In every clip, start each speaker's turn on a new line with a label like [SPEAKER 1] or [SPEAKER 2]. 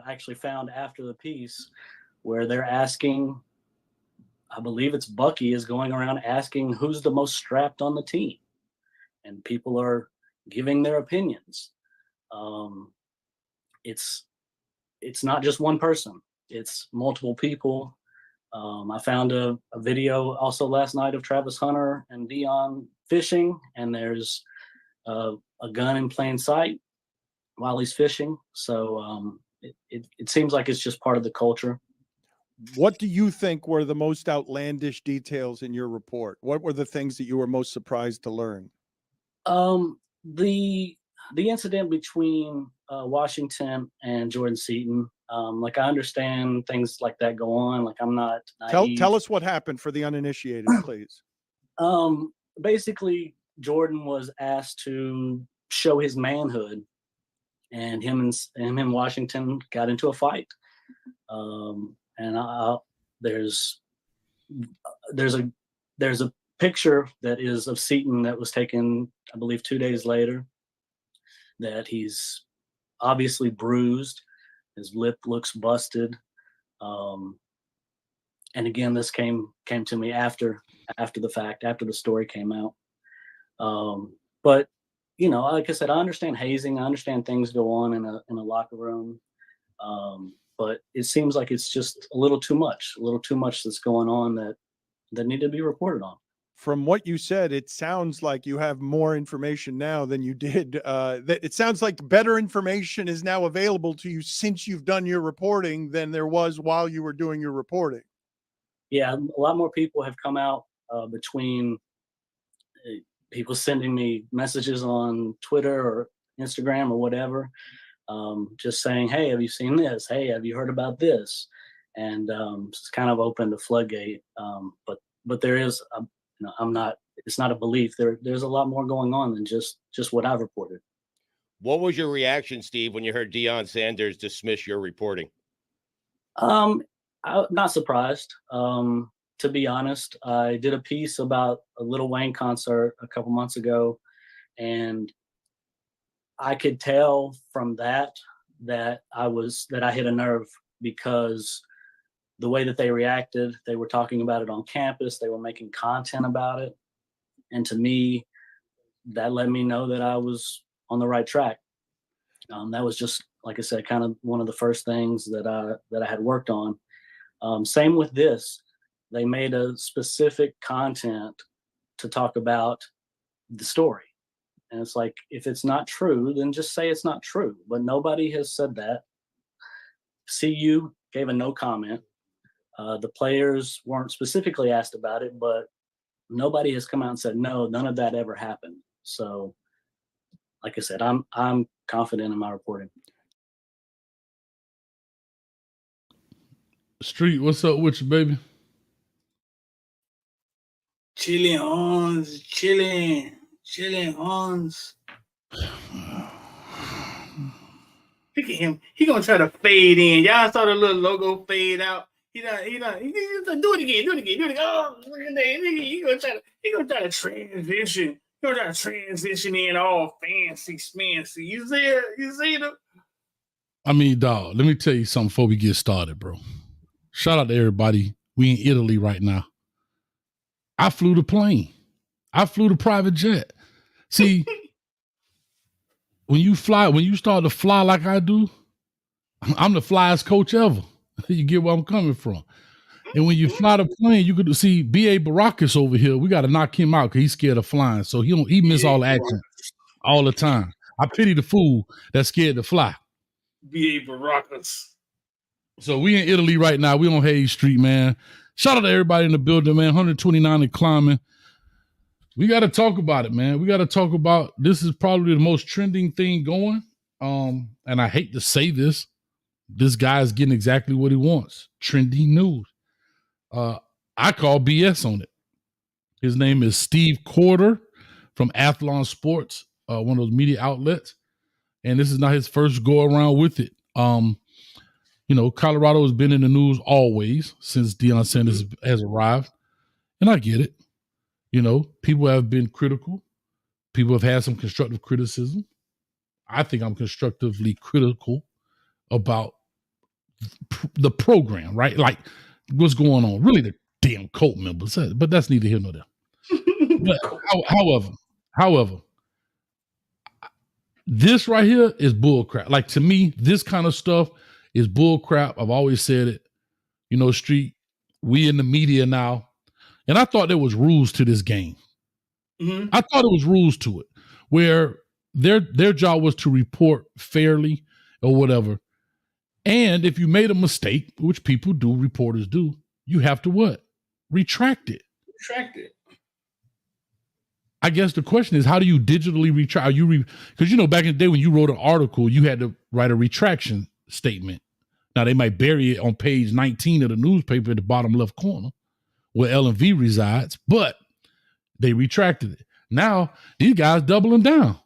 [SPEAKER 1] actually found after the piece where they're asking, I believe it's Bucky is going around asking who's the most strapped on the team, and people are giving their opinions. Um, it's not just one person; it's multiple people. I found a video also last night of Travis Hunter and Deion fishing, and there's a gun in plain sight while he's fishing. So it seems like it's just part of the culture.
[SPEAKER 2] What do you think were the most outlandish details in your report? What were the things that you were most surprised to learn?
[SPEAKER 1] The incident between Washington and Jordan Seaton. Like, I understand things like that go on. Like, I'm not naive.
[SPEAKER 2] Tell us what happened for the uninitiated, please.
[SPEAKER 1] Basically, Jordan was asked to show his manhood, and him and Washington got into a fight. There's a picture that is of Seaton that was taken, I believe, 2 days later, that he's obviously bruised. His lip looks busted. And again, this came to me after the fact, after the story came out. But, like I said, I understand hazing. I understand things go on in a locker room. But it seems like it's just a little too much that's going on that need to be reported on.
[SPEAKER 2] From what you said, it sounds like you have more information now than you did. It sounds like better information is now available to you since you've done your reporting than there was while you were doing your reporting.
[SPEAKER 1] Yeah, a lot more people have come out between people sending me messages on Twitter or Instagram or whatever, just saying, hey, have you seen this? Hey, have you heard about this? And it's kind of opened the floodgate. But there is, it's not a belief. There's a lot more going on than just what I've reported.
[SPEAKER 3] What was your reaction, Steve, when you heard Deion Sanders dismiss your reporting?
[SPEAKER 1] I'm not surprised. To be honest, I did a piece about a Lil Wayne concert a couple months ago, and I could tell from that I hit a nerve, because the way that they reacted, they were talking about it on campus, they were making content about it. And to me, that let me know that I was on the right track. That was just, like I said, kind of one of the first things that I had worked on. Same with this. They made a specific content to talk about the story. And it's like, if it's not true, then just say it's not true. But nobody has said that. CU gave a no comment. The players weren't specifically asked about it, but nobody has come out and said, no, none of that ever happened. So, like I said, I'm confident in my reporting.
[SPEAKER 4] Street, what's up with you, baby?
[SPEAKER 5] Chilling, Hans. Chilling, Hans. Look at him. He gonna try to fade in. Y'all saw the little logo fade out. He done. Do it again. Oh, look at that. He gonna try to transition. He gonna try to transition in all fancy, smancy. You see them?
[SPEAKER 4] I mean, dog, let me tell you something before we get started, bro. Shout out to everybody. We in Italy right now. I flew the plane. I flew the private jet. See, when you start to fly like I do, I'm the flyest coach ever. You get where I'm coming from. And when you fly the plane, you could see B.A. Baracus over here. We got to knock him out because he's scared of flying. So he miss all the action all the time. I pity the fool that's scared to fly.
[SPEAKER 5] B.A. Baracus.
[SPEAKER 4] So we in Italy right now. We on Hayes Street, man. Shout out to everybody in the building, man. 129 and climbing. We got to talk about it, man. We got to talk about, this is probably the most trending thing going. And I hate to say this. This guy's getting exactly what he wants. Trendy news. I call BS on it. His name is Steve Corder from ATHLON Sports, one of those media outlets. And this is not his first go around with it. Colorado has been in the news always since Deion Sanders has arrived. And I get it. People have been critical. People have had some constructive criticism. I think I'm constructively critical about the program, right? Like what's going on. Really, the damn cult members, but that's neither here nor there. But however, this right here is bull crap. Like to me, this kind of stuff is bull crap. I've always said it. You know, Street, we in the media now, and I thought there was rules to this game.
[SPEAKER 5] Mm-hmm.
[SPEAKER 4] I thought it was rules to it where their job was to report fairly or whatever. And if you made a mistake, which people do, reporters do, you have to what? Retract it.
[SPEAKER 5] Retract it.
[SPEAKER 4] I guess the question is, how do you digitally retract? Because, you know, back in the day when you wrote an article, you had to write a retraction statement. Now, they might bury it on page 19 of the newspaper at the bottom left corner where L&V resides, but they retracted it. Now, these guys doubling down.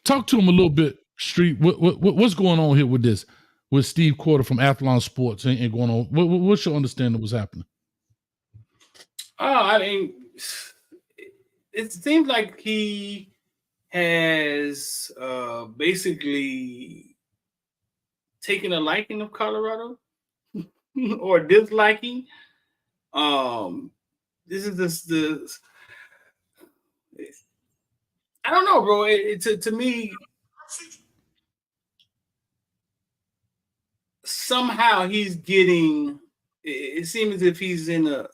[SPEAKER 4] Talk to them a little bit, Street. What's going on here with this? With Steve Quarter from ATHLON Sports and going on? What's your understanding of what's happening?
[SPEAKER 5] Oh, I mean, it seems like he has basically taken a liking of Colorado or disliking. This is this I don't know, bro. To me, somehow he's getting. It seems as if he's in a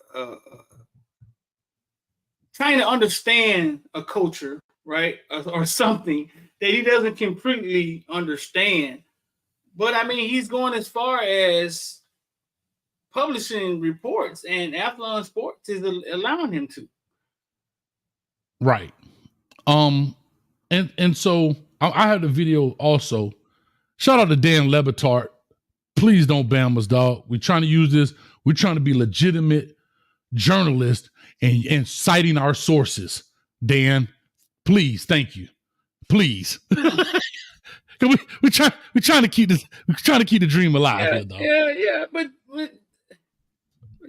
[SPEAKER 5] trying to understand a culture, right, or something that he doesn't completely understand. But I mean, he's going as far as publishing reports, and ATHLON Sports is allowing him to.
[SPEAKER 4] Right. And so I have the video also. Shout out to Dan Batard. Please don't ban us, dog. We're trying to use this. We're trying to be legitimate journalists and citing our sources. Dan, please, thank you. Please. we're trying to keep this. We're trying to keep the dream alive here, dog.
[SPEAKER 5] Yeah. But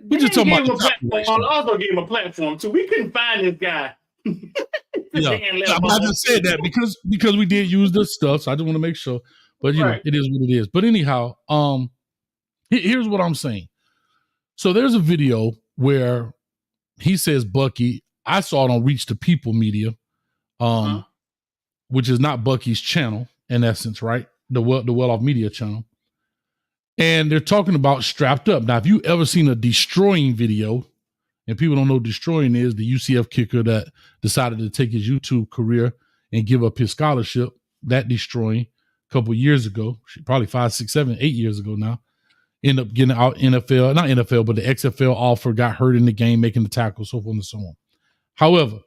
[SPEAKER 4] we just talking about
[SPEAKER 5] also gave him a platform too. We couldn't find this guy.
[SPEAKER 4] Yeah, I just said that because we did use this stuff, so I just want to make sure. But you know, it is what it is. But anyhow, here's what I'm saying. So there's a video where he says Bucky. I saw it on Reach the People Media, which is not Bucky's channel in essence, right? The Well Off Media channel. And they're talking about strapped up. Now, if you ever seen a destroying video, and people don't know what destroying is, the UCF kicker that decided to take his YouTube career and give up his scholarship, that destroying a couple of years ago, probably 5, 6, 7, 8 years ago now, ended up getting out NFL, not NFL, but the XFL offer, got hurt in the game, making the tackle, so forth and so on. However,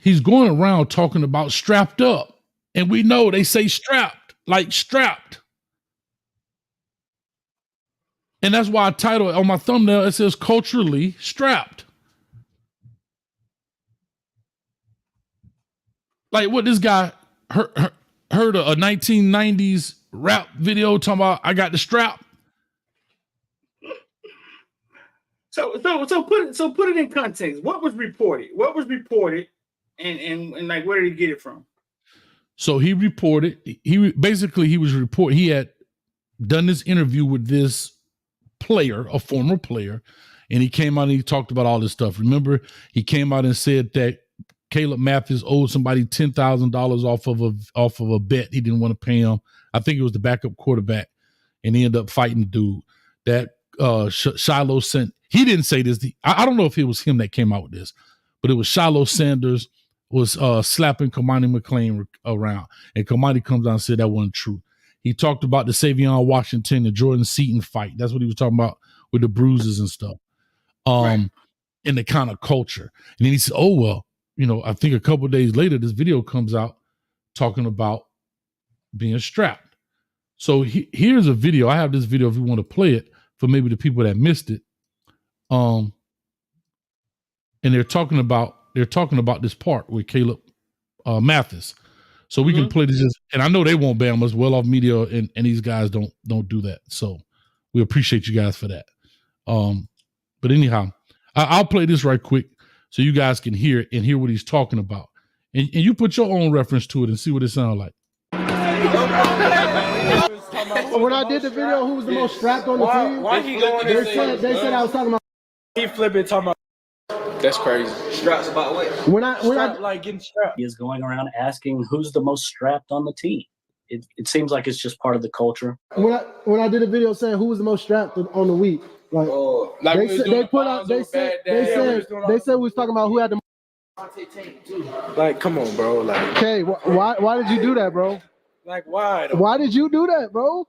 [SPEAKER 4] he's going around talking about strapped up. And we know they say strapped, like strapped. And that's why I title it on my thumbnail, it says culturally strapped. Like what this guy heard a 1990s rap video talking about, I got the strap.
[SPEAKER 5] So put it in context. What was reported? And like where did he get it from?
[SPEAKER 4] So he reported, he had done this interview with this player, a former player, and he came out and he talked about all this stuff. Remember, he came out and said that Caleb Mathis owed somebody $10,000 off of a bet he didn't want to pay him. I think it was the backup quarterback, and he ended up fighting the dude. That Shiloh sent. He didn't say this. I don't know if it was him that came out with this, but it was Shiloh Sanders was slapping Kamani McLean around, and Kamani comes out and said that wasn't true. He talked about the Savion Washington and Jordan Seaton fight. That's what he was talking about with the bruises and stuff. And the kind of culture. And then he said, oh, well, you know, I think a couple of days later, this video comes out talking about being strapped. So here's a video. I have this video if you want to play it for maybe the people that missed it. And they're talking about this part with Caleb Mathis. So we can play this, and I know they won't ban us. Well Off Media and these guys don't do that. So we appreciate you guys for that. But anyhow, I'll play this right quick so you guys can hear it and hear what he's talking about. And you put your own reference to it and see what it sounds like.
[SPEAKER 6] When I did the video, who was the most strapped on the team?
[SPEAKER 7] Why he going there?
[SPEAKER 6] They said I was talking about.
[SPEAKER 7] He flipping talking about. That's crazy.
[SPEAKER 8] Straps about what?
[SPEAKER 6] When I
[SPEAKER 7] Like getting strapped.
[SPEAKER 1] He is going around asking who's the most strapped on the team. It seems like it's just part of the culture.
[SPEAKER 6] when I did a video saying who was the most strapped on the week, like,
[SPEAKER 7] Like
[SPEAKER 6] they put out they said we was talking about who had the.
[SPEAKER 7] like, come on, bro. Like,
[SPEAKER 6] Okay, why did you do that, bro?
[SPEAKER 7] like why? Though?
[SPEAKER 6] Why did you do that, bro?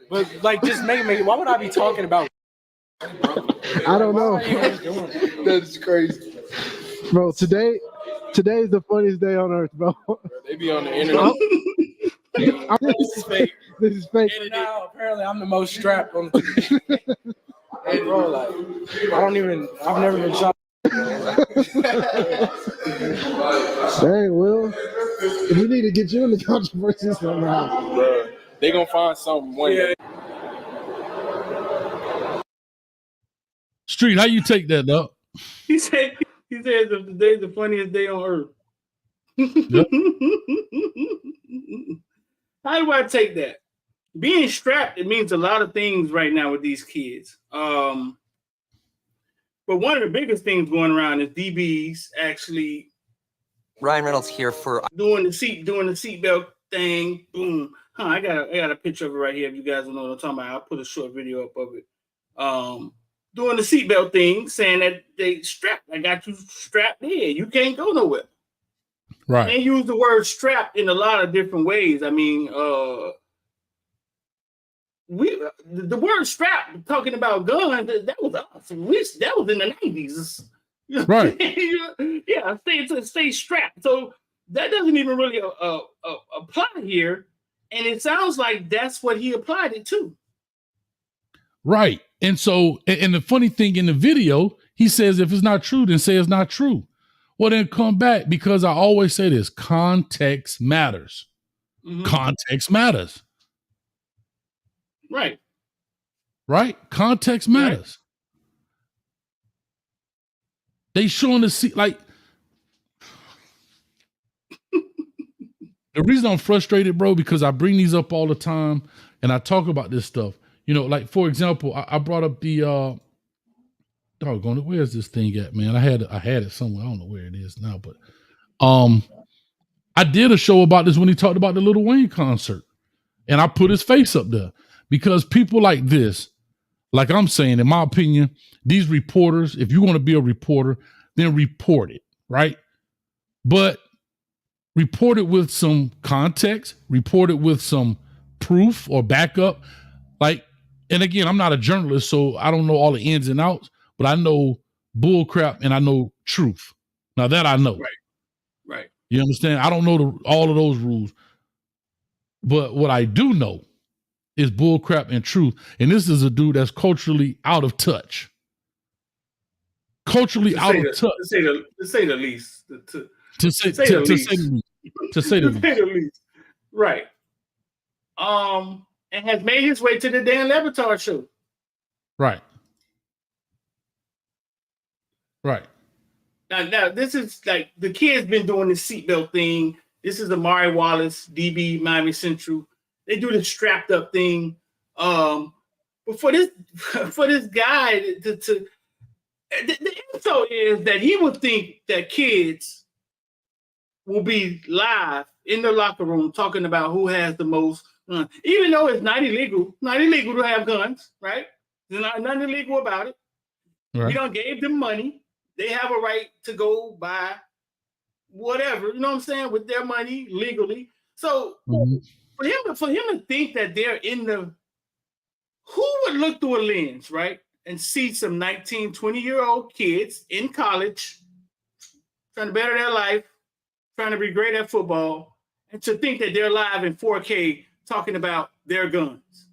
[SPEAKER 7] But like, just make it. Why would I be talking about?
[SPEAKER 6] I don't know,
[SPEAKER 7] That's crazy.
[SPEAKER 6] bro. Today is the funniest day on earth, bro.
[SPEAKER 7] They be on the internet.
[SPEAKER 6] This is fake. This is fake.
[SPEAKER 7] And now apparently I'm the most strapped on the team. Hey, bro, like, I've never been shot.
[SPEAKER 6] Hey, Will, we need to get you in the controversies somehow.
[SPEAKER 7] Bro, they gonna find something one day.
[SPEAKER 4] Street, how you take that, dog?
[SPEAKER 5] He said today's the funniest day on earth.
[SPEAKER 4] Yep.
[SPEAKER 5] How do I take that? Being strapped, it means a lot of things right now with these kids. But one of the biggest things going around is DBs actually
[SPEAKER 8] Ryan Reynolds here for
[SPEAKER 5] doing the seatbelt thing. Boom. I got a picture of it right here. If you guys don't know what I'm talking about, I'll put a short video up of it. Doing the seatbelt thing, saying that they strapped. I got you strapped here. You can't go nowhere.
[SPEAKER 4] Right.
[SPEAKER 5] They use the word strapped in a lot of different ways. I mean, the word strap, talking about guns, that was us. That was in the 90s.
[SPEAKER 4] Right.
[SPEAKER 5] Yeah, stay strapped. So that doesn't even really apply here. And it sounds like that's what he applied it to.
[SPEAKER 4] Right. And so, and the funny thing in the video, he says, if it's not true, then say it's not true. Well, then come back, because I always say this, context matters.
[SPEAKER 5] Mm-hmm.
[SPEAKER 4] Context matters.
[SPEAKER 5] Right.
[SPEAKER 4] Right? Context matters. Right. They showing the seat, like, the reason I'm frustrated, bro, because I bring these up all the time and I talk about this stuff. You know, like, for example, I brought up the doggone it, where's this thing at, man? I had it somewhere. I don't know where it is now, but I did a show about this when he talked about the Lil Wayne concert, and I put his face up there because people like this, like I'm saying, in my opinion, these reporters, if you want to be a reporter, then report it, right? But report it with some context, report it with some proof or backup. Like, and again, I'm not a journalist, so I don't know all the ins and outs, but I know bull crap and I know truth. Now that I know.
[SPEAKER 5] Right.
[SPEAKER 4] You understand? I don't know all of those rules. But what I do know is bull crap and truth. And this is a dude that's culturally out of touch. Culturally out of touch. To say
[SPEAKER 5] the least.
[SPEAKER 4] To say the least.
[SPEAKER 5] Right. And has made his way to the damn Batard Show.
[SPEAKER 4] Right. Right.
[SPEAKER 5] Now, this is like the kid's been doing this seatbelt thing. This is Amari Wallace, DB, Miami Central. They do the strapped up thing. But for this guy, the info is that he would think that kids will be live in the locker room talking about who has the most guns, even though it's not illegal to have guns, right? There's nothing illegal about it.
[SPEAKER 4] Right.
[SPEAKER 5] We done gave them money. They have a right to go buy whatever, you know what I'm saying, with their money legally. So for him to think that they're in the, who would look through a lens, right, and see some 19, 20-year-old kids in college trying to better their life, trying to be great at football, and to think that they're live in 4K talking about their guns.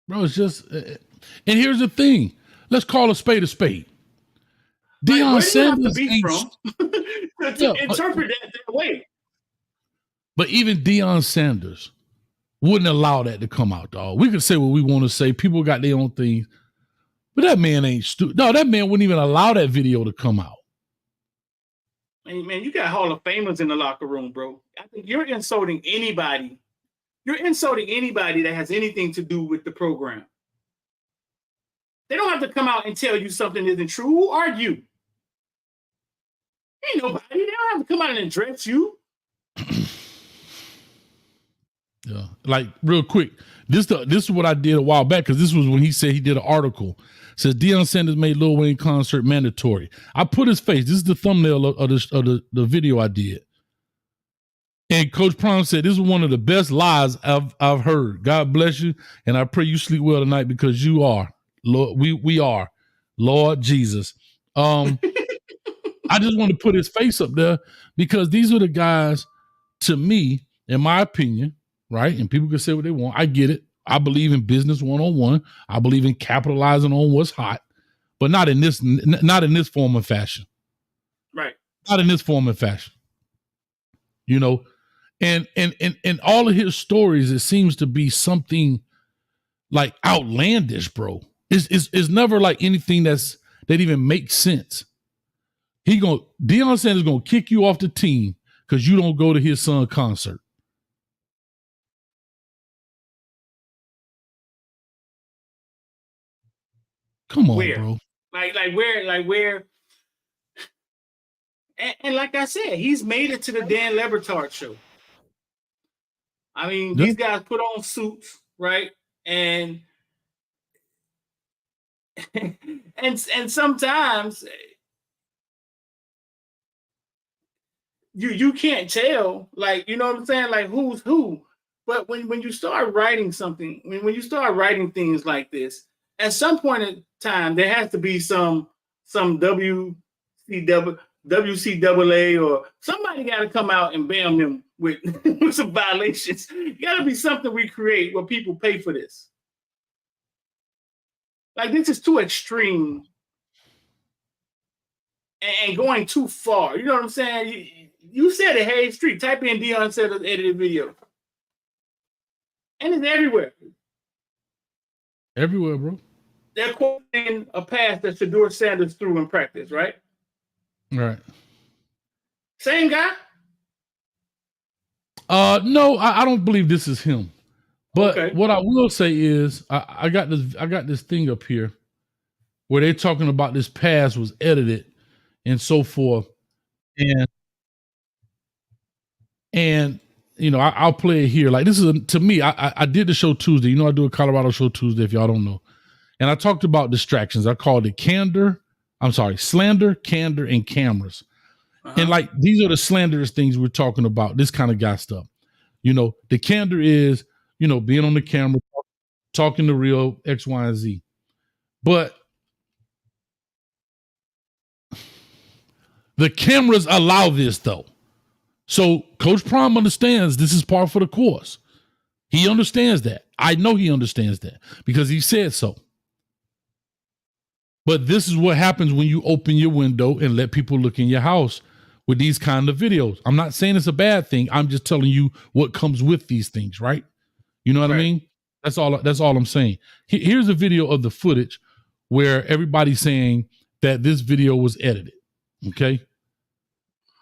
[SPEAKER 4] Bro, it's just, and here's the thing. Let's call a spade a spade. Deion Sanders
[SPEAKER 5] to interpret that way.
[SPEAKER 4] But even Deion Sanders wouldn't allow that to come out, dog. We could say what we want to say. People got their own things. But that man ain't stupid. No, that man wouldn't even allow that video to come out.
[SPEAKER 5] Man, you got Hall of Famers in the locker room, bro. I think you're insulting anybody. You're insulting anybody that has anything to do with the program. They don't have to come out and tell you something isn't true. Who are you? Ain't nobody. They don't have to come out and address you.
[SPEAKER 4] Yeah, like real quick. This is what I did a while back, because this was when he said he did an article. Says Deion Sanders made Lil Wayne concert mandatory. I put his face. This is the thumbnail of the video I did. And Coach Prime said, this is one of the best lies I've heard. God bless you, and I pray you sleep well tonight, because you are, Lord. We are, Lord Jesus. I just want to put his face up there, because these are the guys, to me, in my opinion, right? And people can say what they want. I get it. I believe in business 101. I believe in capitalizing on what's hot, but not in this form and fashion.
[SPEAKER 5] Right.
[SPEAKER 4] Not in this form and fashion. You know, and all of his stories, it seems to be something like outlandish, bro. It's never like anything that even makes sense. Deion Sanders gonna kick you off the team because you don't go to his son's concert. Come on,
[SPEAKER 5] where?
[SPEAKER 4] Bro.
[SPEAKER 5] Like where? And like I said, he's made it to the Dan Batard Show. I mean, these guys put on suits, right? And sometimes you can't tell, like, you know what I'm saying, like who's who. But when you start writing something, when you start writing things like this, at some point in time, there has to be some WCAA or somebody got to come out and bam them with, with some violations. Got to be something we create where people pay for this. Like, this is too extreme and going too far. You know what I'm saying? You said it, Hayes Street. Type in Deion Sanders edited video. And it's everywhere.
[SPEAKER 4] Everywhere, bro.
[SPEAKER 5] They're quoting a pass that Shedeur Sanders threw in practice, right?
[SPEAKER 4] Right.
[SPEAKER 5] Same guy?
[SPEAKER 4] No, I don't believe this is him. But
[SPEAKER 5] okay.
[SPEAKER 4] What I will say is I got this thing up here where they're talking about this pass was edited and so forth. And you know, I'll play it here. Like, this is to me, I did the show Tuesday. You know, I do a Colorado show Tuesday, if y'all don't know. And I talked about distractions. I called it slander, candor, and cameras. And like, these are the slanderous things we're talking about, this kind of guy stuff. You know, the candor is, you know, being on the camera, talking the real X, Y, and Z. But the cameras allow this, though. So Coach Prime understands this is par for the course. He understands that. I know he understands that because he said so. But this is what happens when you open your window and let people look in your house with these kind of videos. I'm not saying it's a bad thing. I'm just telling you what comes with these things, right? You know what I mean? That's all I'm saying. Here's a video of the footage where everybody's saying that this video was edited. Okay.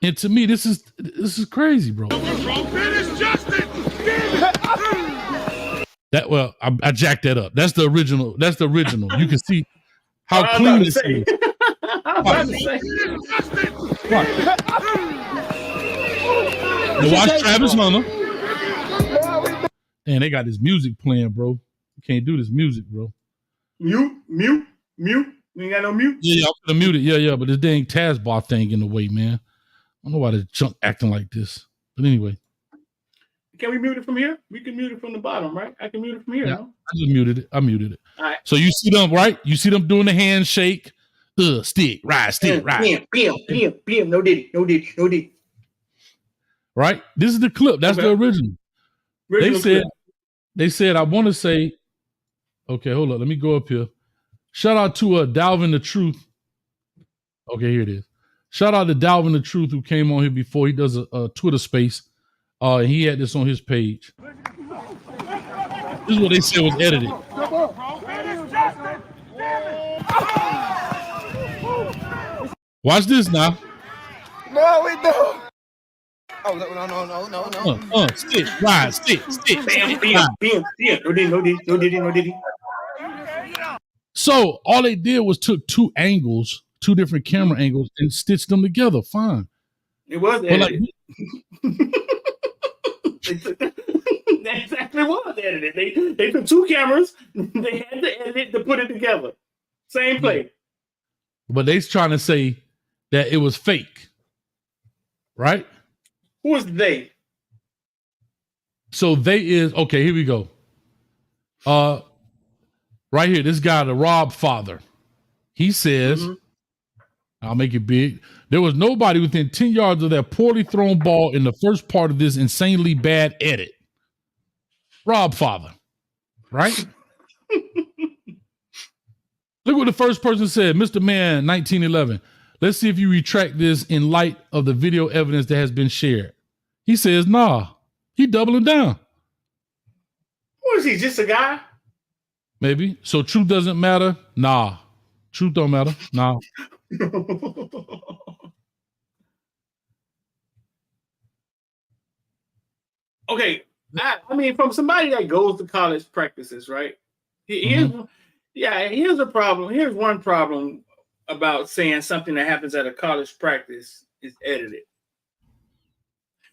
[SPEAKER 4] And to me, this is crazy, bro. I jacked that up. That's the original. You can see how clean this is. Watch Travis Hunter. And they got this music playing, bro. You can't do this music, bro.
[SPEAKER 5] Mute. You ain't got no mute?
[SPEAKER 4] Yeah, I'm gonna mute it. Yeah, but this dang taskbar thing in the way, man. I don't know why the junk acting like this. But anyway.
[SPEAKER 5] Can we mute it from here? We can mute it from the bottom, right? I can mute it from here, no?
[SPEAKER 4] I just muted it. I muted it.
[SPEAKER 5] All right.
[SPEAKER 4] So you see them, right? You see them doing the handshake. Stick, right.
[SPEAKER 5] PM. No diddy.
[SPEAKER 4] Right? This is the clip. That's the original. They said, I want to say, okay, hold on. Let me go up here. Shout out to Dalvin the Truth. Okay, here it is. Shout out to Dalvin the Truth, who came on here before. He does a Twitter space. And he had this on his page. This is what they said was edited. Watch this now.
[SPEAKER 8] What we do? Oh, no.
[SPEAKER 4] Sit, ride, sit.
[SPEAKER 5] No diddy.
[SPEAKER 4] So all they did was took two different camera angles, and stitched them together. Fine.
[SPEAKER 5] It was
[SPEAKER 4] But like,
[SPEAKER 5] edited. That exactly was edited. They took two cameras. They had to edit it to put it together. Same play.
[SPEAKER 4] but they's trying to say that it was fake, right?
[SPEAKER 5] Who is they?
[SPEAKER 4] So they is okay. Here we go. Right here, this guy, the Rob father, he says, I'll make it big. There was nobody within 10 yards of that poorly thrown ball in the first part of this insanely bad edit. Rob father, right? Look what the first person said, Mr. Man, 1911. Let's see if you retract this in light of the video evidence that has been shared. He says, nah, he doubling down.
[SPEAKER 5] Who is he? Just a guy?
[SPEAKER 4] Maybe. So truth doesn't matter? Nah. Truth don't matter? Nah.
[SPEAKER 5] Okay. I mean, from somebody that goes to college practices, right? Here's a problem. Here's one problem about saying something that happens at a college practice is edited.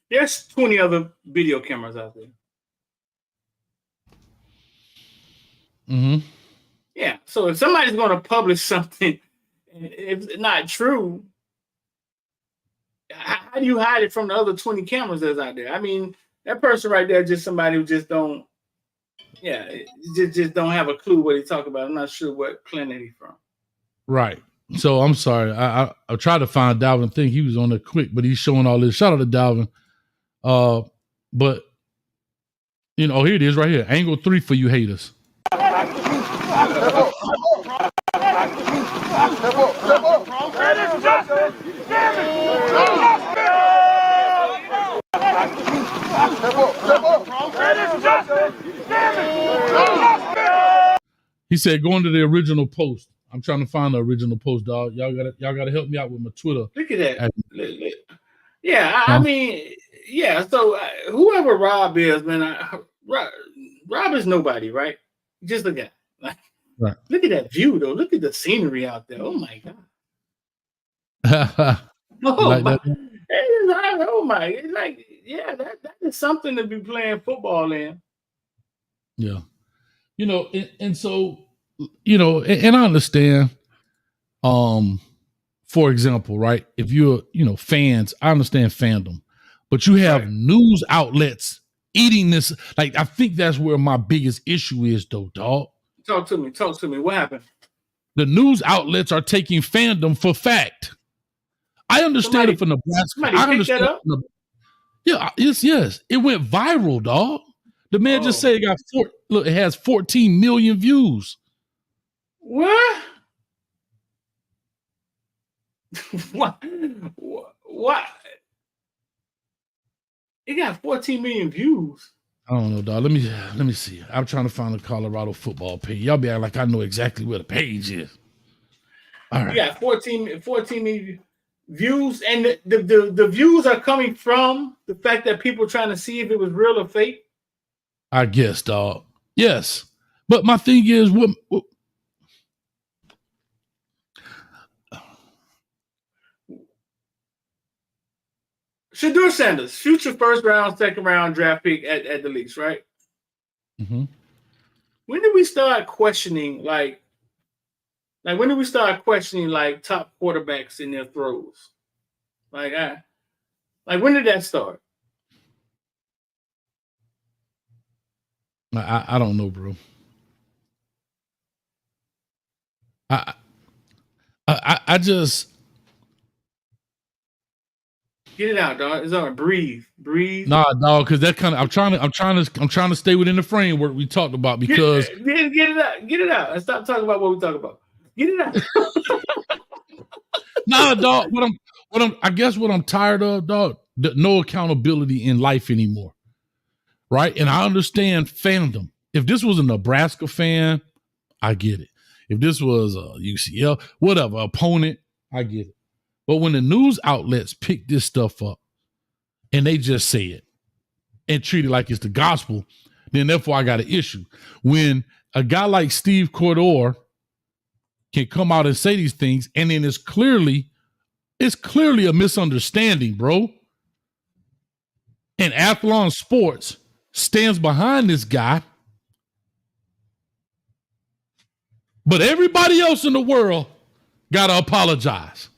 [SPEAKER 5] There's 20 other video cameras out there. Yeah. So if somebody's going to publish something, if it's not true, how do you hide it from the other 20 cameras that's out there? I mean, that person right there is just somebody who just don't, just don't have a clue what he's talking about. I'm not sure what planet he's from. Right.
[SPEAKER 4] So I'm sorry. I tried to find Dalvin. I think he was on there quick, but he's showing all this. Shout out to Dalvin. But you know, here it is right here. Angle 3 for you haters. He said, going to the original post. I'm trying to find the original post, dog. Y'all gotta help me out with my Twitter.
[SPEAKER 5] Look at that. Yeah, I mean, yeah. So whoever Rob is, man, Rob is nobody, right? Just a guy. Like,
[SPEAKER 4] right.
[SPEAKER 5] Look at that view, though. Look at the scenery out there. Oh my god. Oh my! It's like, yeah, that is something to be playing football in.
[SPEAKER 4] Yeah, you know, and so, you know, and I understand. For example, right? If you're, you know, fans, I understand fandom, but you have news outlets eating this. Like, I think that's where my biggest issue is, though, dog.
[SPEAKER 5] Talk to me. What happened?
[SPEAKER 4] The news outlets are taking fandom for fact. I understand it for Nebraska. I understand. That up? Yeah, yes. It went viral, dog. The man just said it has 14 million views.
[SPEAKER 5] What? What? It got 14 million views.
[SPEAKER 4] I don't know, dog. Let me see. I'm trying to find the Colorado football page. Y'all be acting like I know exactly where the page is. All right.
[SPEAKER 5] You got 14 million views, and the views are coming from the fact that people trying to see if it was real or fake.
[SPEAKER 4] I guess, dog. Yes, but my thing is, what
[SPEAKER 5] Shedeur Sanders, future first round, second round draft pick at the least, right?
[SPEAKER 4] Mm-hmm.
[SPEAKER 5] When did we start questioning like when did we start questioning like top quarterbacks in their throws? Like when did that start?
[SPEAKER 4] I don't know, bro. I just
[SPEAKER 5] get it out, dog. It's all right. Breathe.
[SPEAKER 4] Nah, dog, because that kind of I'm trying to stay within the framework we talked about because
[SPEAKER 5] get it out. And stop talking about what we talk about. Get it out.
[SPEAKER 4] Nah, dog. What I'm tired of, dog. No accountability in life anymore, right? And I understand fandom. If this was a Nebraska fan, I get it. If this was a UCL, whatever opponent, I get it. But when the news outlets pick this stuff up and they just say it and treat it like it's the gospel, then therefore I got an issue. When a guy like Steve Cordor can come out and say these things, and then it's clearly a misunderstanding, bro. And ATHLON Sports stands behind this guy, but everybody else in the world gotta apologize.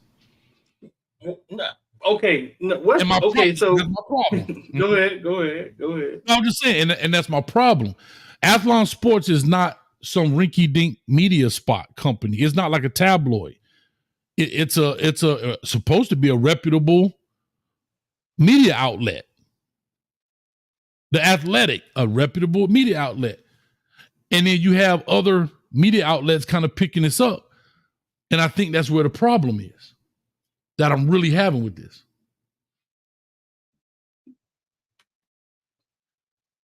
[SPEAKER 5] Okay, what's okay? So
[SPEAKER 4] that's my problem.
[SPEAKER 5] go ahead.
[SPEAKER 4] No, I'm just saying, and that's my problem. ATHLON Sports is not some rinky-dink media spot company. It's not like a tabloid. It's supposed to be a reputable media outlet. The Athletic, a reputable media outlet. And then you have other media outlets kind of picking this up. And I think that's where the problem is that I'm really having with this.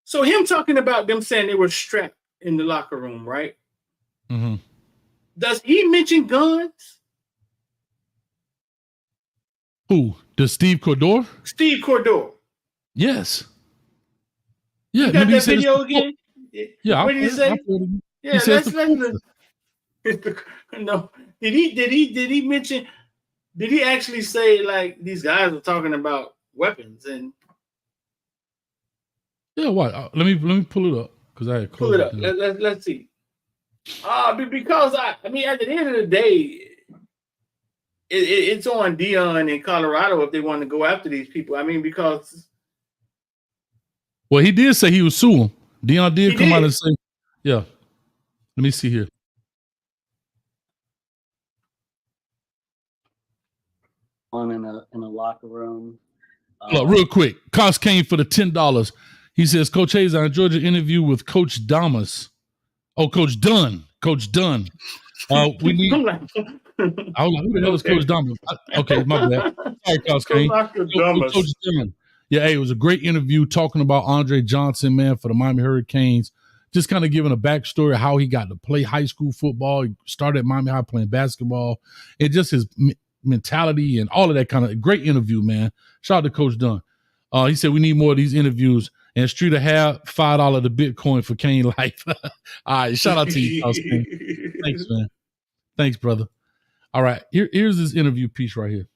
[SPEAKER 5] So him talking about them saying they were strapped in the locker room, right?
[SPEAKER 4] Mm-hmm.
[SPEAKER 5] Does he mention guns?
[SPEAKER 4] Who? Does Steve Cordor?
[SPEAKER 5] Steve Cordor.
[SPEAKER 4] Yes. Yeah.
[SPEAKER 5] You got that video again?
[SPEAKER 4] Yeah.
[SPEAKER 5] What did he say? Yeah, let's no. Did he mention? Did he actually say like these guys were talking about weapons and?
[SPEAKER 4] Yeah. What? Let me pull it up because I had
[SPEAKER 5] pull it up. Let's see. Because I mean, at the end of the day, it's on Deion in Colorado if they want to go after these people. I mean, because.
[SPEAKER 4] Well, he did say he would sue him. Deion did come out and say, yeah. Let me see here.
[SPEAKER 1] In a locker room.
[SPEAKER 4] Look, real quick, cost came for the $10. He says, Coach Hayes, I enjoyed your interview with Coach Damas. Oh, Coach Dunn. Coach Dunn. We need. I was like, who the hell is Coach Damas? Okay, my bad. Sorry, Coach Kane. Coach Dunn. Yeah, hey, it was a great interview talking about Andre Johnson, man, for the Miami Hurricanes. Just kind of giving a backstory of how he got to play high school football. He started at Miami High playing basketball, and just his mentality and all of that kind of great interview, man. Shout out to Coach Dunn. He said we need more of these interviews. And Streeter have $5 the Bitcoin for Kane Life. All right, shout out to you, Coach Kane. Thanks, man. Thanks, brother. All right, here's this interview piece right here.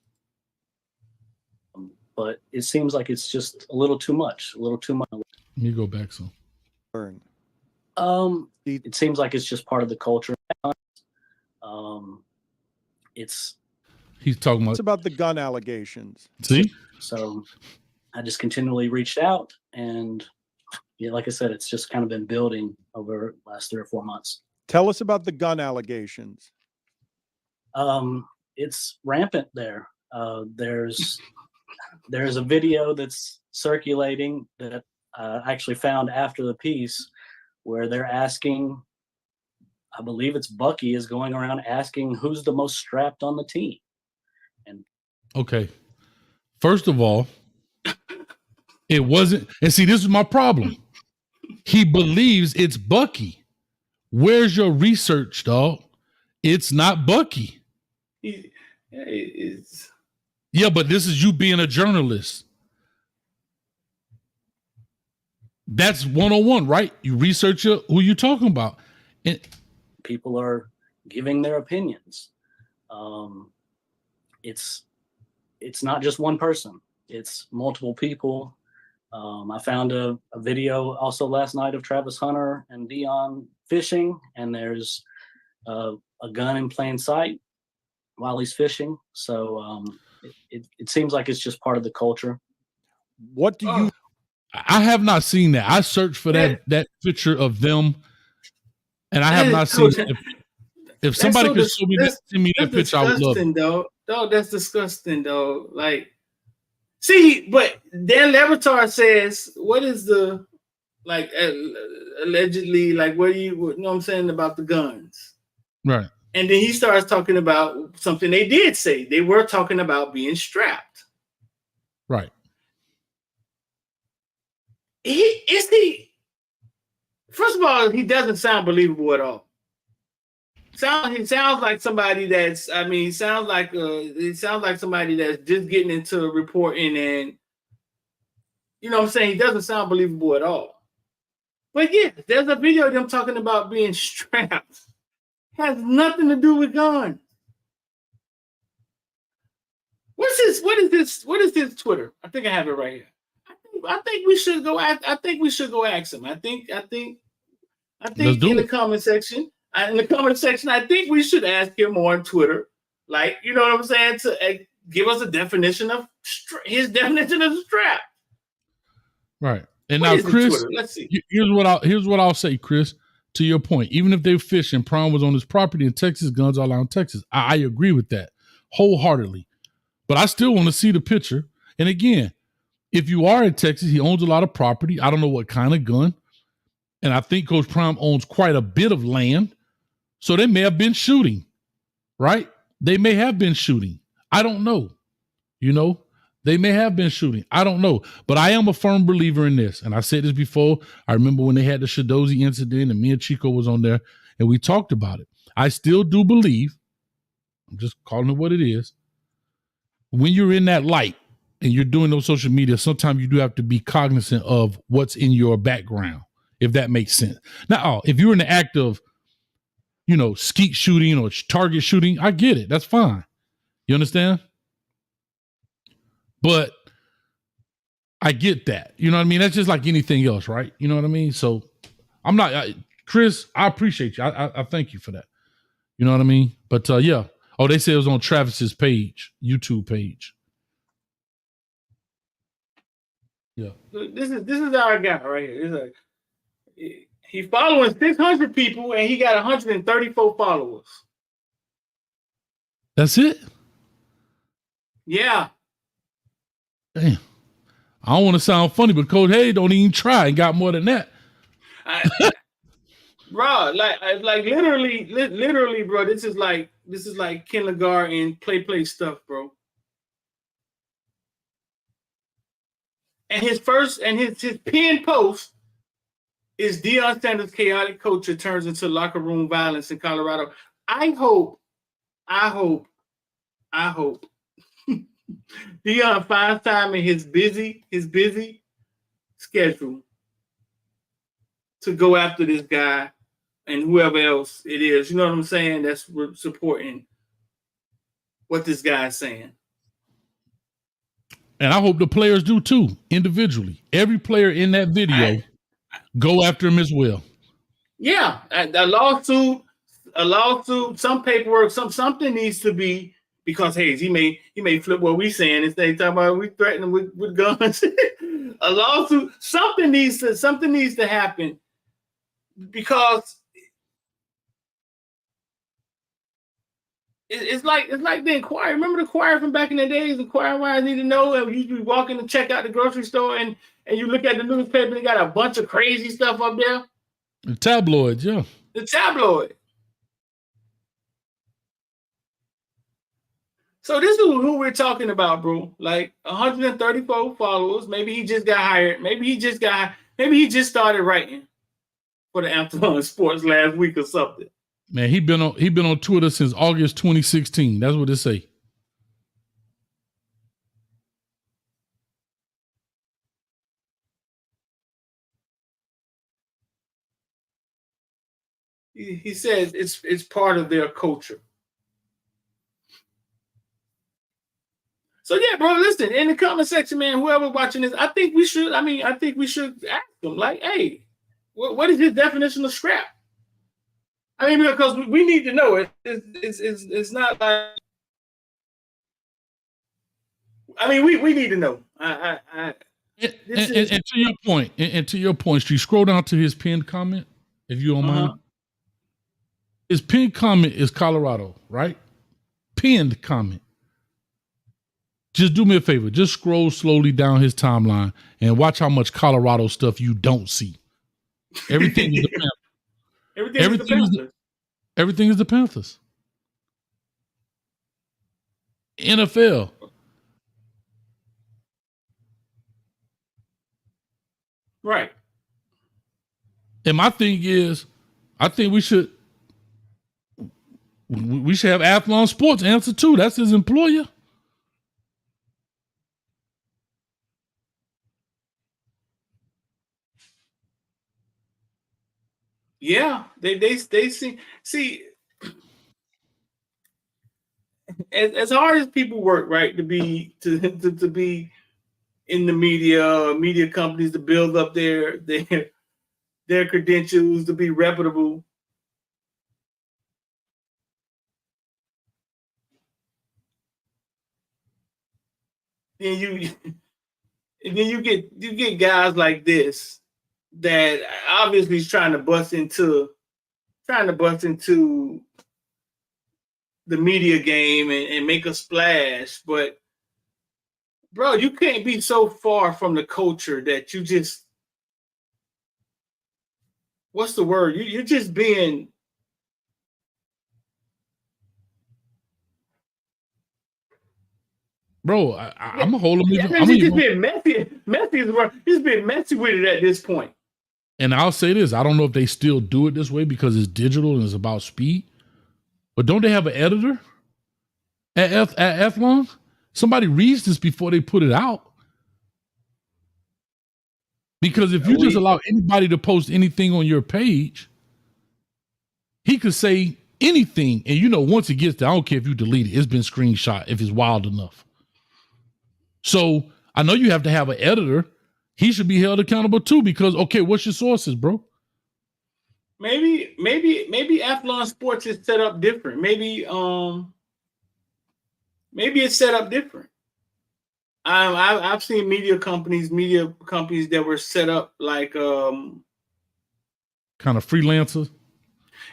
[SPEAKER 1] But it seems like it's just a little too much. Let
[SPEAKER 4] me go back some.
[SPEAKER 1] It seems like it's just part of the culture.
[SPEAKER 2] He's talking about. It's about the gun allegations.
[SPEAKER 4] See?
[SPEAKER 1] So I just continually reached out, and yeah, like I said, it's just kind of been building over the last 3 or 4 months.
[SPEAKER 2] Tell us about the gun allegations.
[SPEAKER 1] It's rampant there. There's a video that's circulating that I actually found after the piece where they're asking, I believe it's Bucky is going around asking who's the most strapped on the team. And
[SPEAKER 4] okay, first of all, it wasn't. And see, this is my problem. He believes it's Bucky. Where's your research, dog? It's not Bucky. Yeah, but this is you being a journalist. That's 101, right? You research who you're talking about. And
[SPEAKER 1] people are giving their opinions. It's not just one person. It's multiple people. I found a video also last night of Travis Hunter and Deion fishing, and there's a gun in plain sight while he's fishing. So it seems like it's just part of the culture.
[SPEAKER 2] What do you?
[SPEAKER 4] I have not seen that. I searched for that picture of them, and I have not seen it. If somebody could send me that picture, I would love it.
[SPEAKER 5] Dog, that's disgusting, though. Like, see, but Dan Levitar says, what is the, like, allegedly, like, what do you know what I'm saying about the guns?
[SPEAKER 4] Right.
[SPEAKER 5] And then he starts talking about something they did say. They were talking about being strapped.
[SPEAKER 4] Right.
[SPEAKER 5] First of all, he doesn't sound believable at all. He sounds like somebody that's. I mean, it sounds like somebody that's just getting into reporting, and you know what I'm saying. He doesn't sound believable at all. But yeah, there's a video of them talking about being strapped. Has nothing to do with guns. What is this Twitter? I think I have it right here. I think we should go ask him. I think in the comment section, I think we should ask him on Twitter. Like, you know what I'm saying? To give us a definition of his definition of strap.
[SPEAKER 4] Right. And now, Chris,
[SPEAKER 5] let's see.
[SPEAKER 4] Here's what I'll say, Chris. To your point, even if they're fishing, Prime was on his property in Texas, guns are allowed in Texas. I agree with that wholeheartedly. But I still want to see the picture. And again, if you are in Texas, he owns a lot of property. I don't know what kind of gun. And I think Coach Prime owns quite a bit of land. So they may have been shooting, right? They may have been shooting. I don't know. You know, they may have been shooting. I don't know. But I am a firm believer in this. And I said this before. I remember when they had the Shadozi incident and me and Chico was on there and we talked about it. I still do believe, I'm just calling it what it is, when you're in that light and you're doing those social media, sometimes you do have to be cognizant of what's in your background, if that makes sense. Now, if you're in the act of, you know, skeet shooting or target shooting, I get it. That's fine. You understand? But I get that. You know what I mean? That's just like anything else, right? You know what I mean? So I'm not, Chris, I appreciate you. I thank you for that. You know what I mean? But yeah. Oh, they said it was on Travis's page, YouTube page. Yeah.
[SPEAKER 5] This is our guy right here. He's following 600 people and he got 134 followers.
[SPEAKER 4] That's it?
[SPEAKER 5] Yeah.
[SPEAKER 4] Damn. I don't want to sound funny, but Coach Hayes don't even try and got more than that.
[SPEAKER 5] Bro, like literally, bro. This is like kindergarten play stuff, bro. And his pinned post is Deion Sanders' chaotic culture turns into locker room violence in Colorado. I hope Deion finds time in his busy schedule to go after this guy and whoever else it is. You know what I'm saying? That's supporting what this guy is saying.
[SPEAKER 4] And I hope the players do too, individually. Every player in that video go after him as well.
[SPEAKER 5] Yeah, a lawsuit, some paperwork, something needs to be, because Hayes, he may flip what we saying and say, talking about we threatening with guns. A lawsuit, something needs to happen, because it's like the Inquirer. Remember the Inquirer from back in the days? The Inquirer, why I need to know. And you walk in to check out the grocery store and you look at the newspaper and they got a bunch of crazy stuff up there.
[SPEAKER 4] The tabloids, yeah.
[SPEAKER 5] The tabloid. So this is who we're talking about, bro. Like 134 followers. Maybe he just got hired. Maybe he just started writing for the ATHLON Sports last week or something.
[SPEAKER 4] Man, he been on Twitter since August 2016. That's what it say.
[SPEAKER 5] He says it's part of their culture. So yeah, bro, listen, in the comment section, man, whoever watching this, I think we should ask them, like, hey, what is his definition of scrap? I mean, because we need to know it. It's not like, I mean, we need to know.
[SPEAKER 4] And to your point, Street, scroll down to his pinned comment, if you don't mind. His pinned comment is Colorado, right? Pinned comment. Just do me a favor. Just scroll slowly down his timeline and watch how much Colorado stuff you don't see. Everything is the Panthers. Everything is the Panthers. NFL.
[SPEAKER 5] Right.
[SPEAKER 4] And my thing is, I think we should We should have ATHLON Sports answer too. That's his employer.
[SPEAKER 5] Yeah, they see as hard as people work, right, to be in the media companies, to build up their credentials, to be reputable. Then you get guys like this that obviously is trying to bust into the media game and make a splash, but bro, you can't be so far from the culture that you just, what's the word? You're just being,
[SPEAKER 4] bro. I'm gonna hold him.
[SPEAKER 5] Yeah, he's just being messy. He's being messy with it at this point.
[SPEAKER 4] And I'll say this: I don't know if they still do it this way because it's digital and it's about speed. But don't they have an editor at ATHLON? Somebody reads this before they put it out. Because if you just allow anybody to post anything on your page, he could say anything. And you know, once it gets there, I don't care if you delete it, it's been screenshot if it's wild enough. So I know you have to have an editor. He should be held accountable too, because okay, what's your sources, bro?
[SPEAKER 5] Maybe ATHLON Sports is set up different. Maybe it's set up different. I've seen media companies that were set up like
[SPEAKER 4] kind of freelancers.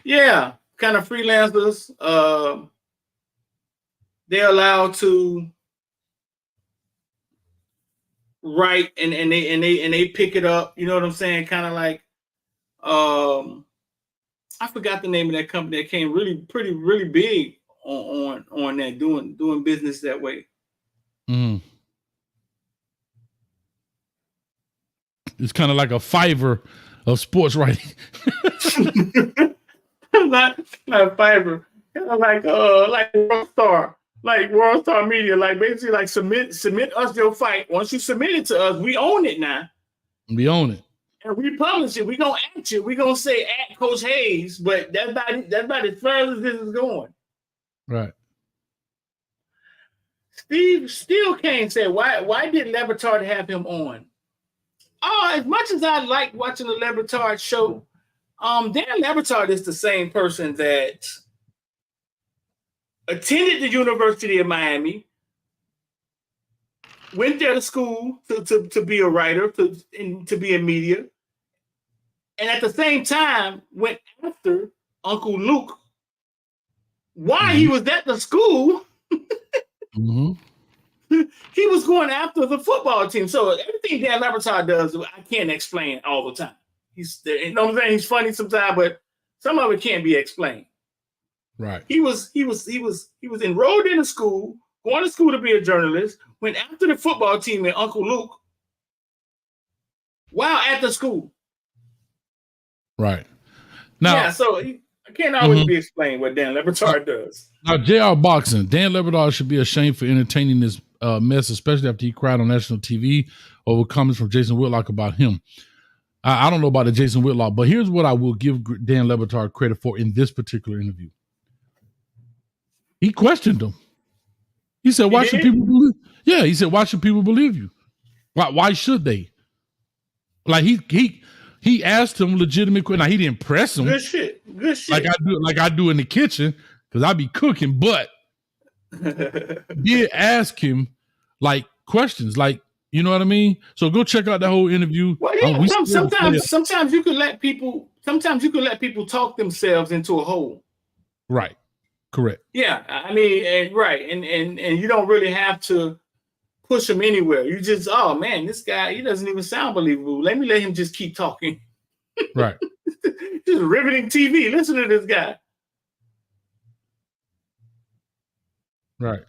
[SPEAKER 5] Yeah, kind of freelancers. They're allowed to write and they pick it up. You know what I'm saying? Kind of like I forgot the name of that company that came really big on that doing business that way.
[SPEAKER 4] Mm. It's kind of like a Fiverr of sports writing.
[SPEAKER 5] not Fiverr. Kind of like World Star Media. Like basically like submit us your fight. Once you submit it to us, we own it now.
[SPEAKER 4] We own it.
[SPEAKER 5] And we publish it. We gonna at you. We gonna say at Coach Hayes, but that's about as far as this is going.
[SPEAKER 4] Right.
[SPEAKER 5] Steve still can't say why did Batard have him on? As much as I like watching the Batard show, Dan Batard is the same person that attended the University of Miami, went there to school to be a writer, to be in media, and at the same time went after Uncle Luke while he was at the school. He was going after the football team. So everything Dan Batard does, I can't explain all the time. You know what I'm saying? He's funny sometimes, but some of it can't be explained.
[SPEAKER 4] Right.
[SPEAKER 5] He was enrolled in a school, going to school to be a journalist, went after the football team and Uncle Luke while at the school.
[SPEAKER 4] Right. Now,
[SPEAKER 5] yeah, so it can't always be explained what Dan Batard does.
[SPEAKER 4] Now, JR Boxing, Dan Batard should be ashamed for entertaining this mess, especially after he cried on national TV over comments from Jason Whitlock about him. I don't know about the Jason Whitlock, but here's what I will give Dan Batard credit for in this particular interview. He questioned him. He said, "Why should people believe?" Yeah, he said, "Why should people believe you? Why should they?" Like he asked him legitimate questions. Now, he didn't press him.
[SPEAKER 5] Good shit.
[SPEAKER 4] Like I do in the kitchen because I be cooking, but did ask him like questions, like, you know what I mean? So go check out that whole interview.
[SPEAKER 5] Well, yeah, sometimes you can let people talk themselves into a hole.
[SPEAKER 4] Right. Correct.
[SPEAKER 5] Yeah, I mean, right, and you don't really have to push him anywhere. You just, oh man, this guy, he doesn't even sound believable. Let him just keep talking.
[SPEAKER 4] Right.
[SPEAKER 5] Just riveting TV. Listen to this guy.
[SPEAKER 4] Right.